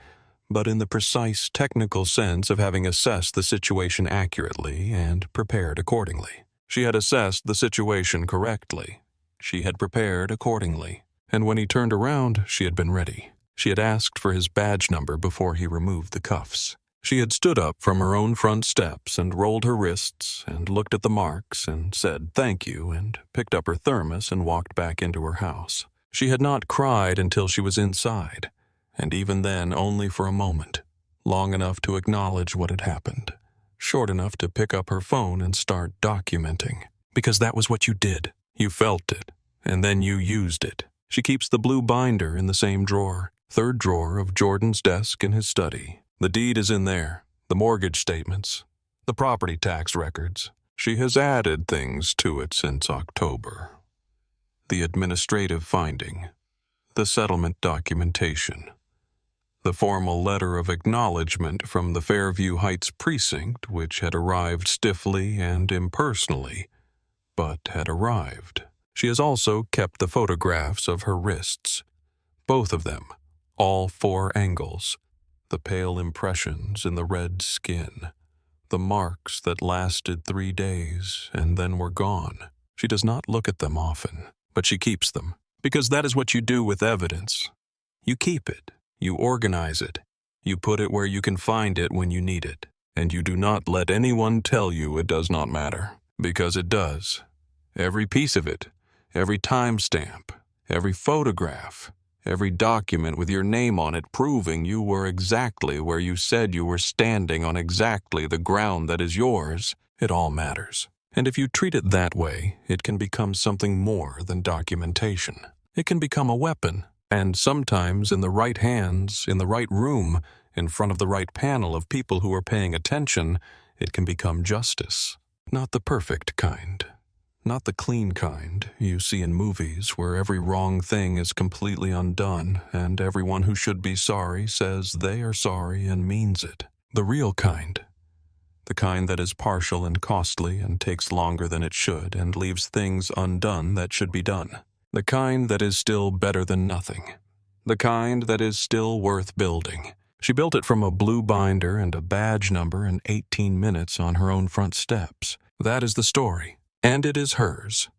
Speaker 1: but in the precise technical sense of having assessed the situation accurately and prepared accordingly. She had assessed the situation correctly. She had prepared accordingly, and when he turned around, she had been ready. She had asked for his badge number before he removed the cuffs. She had stood up from her own front steps and rolled her wrists and looked at the marks and said thank you and picked up her thermos and walked back into her house. She had not cried until she was inside, and even then only for a moment, long enough to acknowledge what had happened, short enough to pick up her phone and start documenting, because that was what you did. You felt it, and then you used it. She keeps the blue binder in the same drawer, 3rd drawer of Jordan's desk in his study. The deed is in there, the mortgage statements, the property tax records. She has added things to it since October. The administrative finding, the settlement documentation, the formal letter of acknowledgement from the Fairview Heights precinct, which had arrived stiffly and impersonally, but had arrived. She has also kept the photographs of her wrists, both of them, all 4 angles, the pale impressions in the red skin, the marks that lasted 3 days and then were gone. She does not look at them often, but she keeps them, because that is what you do with evidence. You keep it, you organize it, you put it where you can find it when you need it, and you do not let anyone tell you it does not matter. Because it does. Every piece of it, every timestamp, every photograph, every document with your name on it proving you were exactly where you said you were standing on exactly the ground that is yours, it all matters. And if you treat it that way, it can become something more than documentation. It can become a weapon, and sometimes in the right hands, in the right room, in front of the right panel of people who are paying attention, it can become justice. Not the perfect kind. Not the clean kind you see in movies where every wrong thing is completely undone and everyone who should be sorry says they are sorry and means it. The real kind. The kind that is partial and costly and takes longer than it should and leaves things undone that should be done. The kind that is still better than nothing. The kind that is still worth building. She built it from a blue binder and a badge number in 18 minutes on her own front steps. That is the story, and it is hers.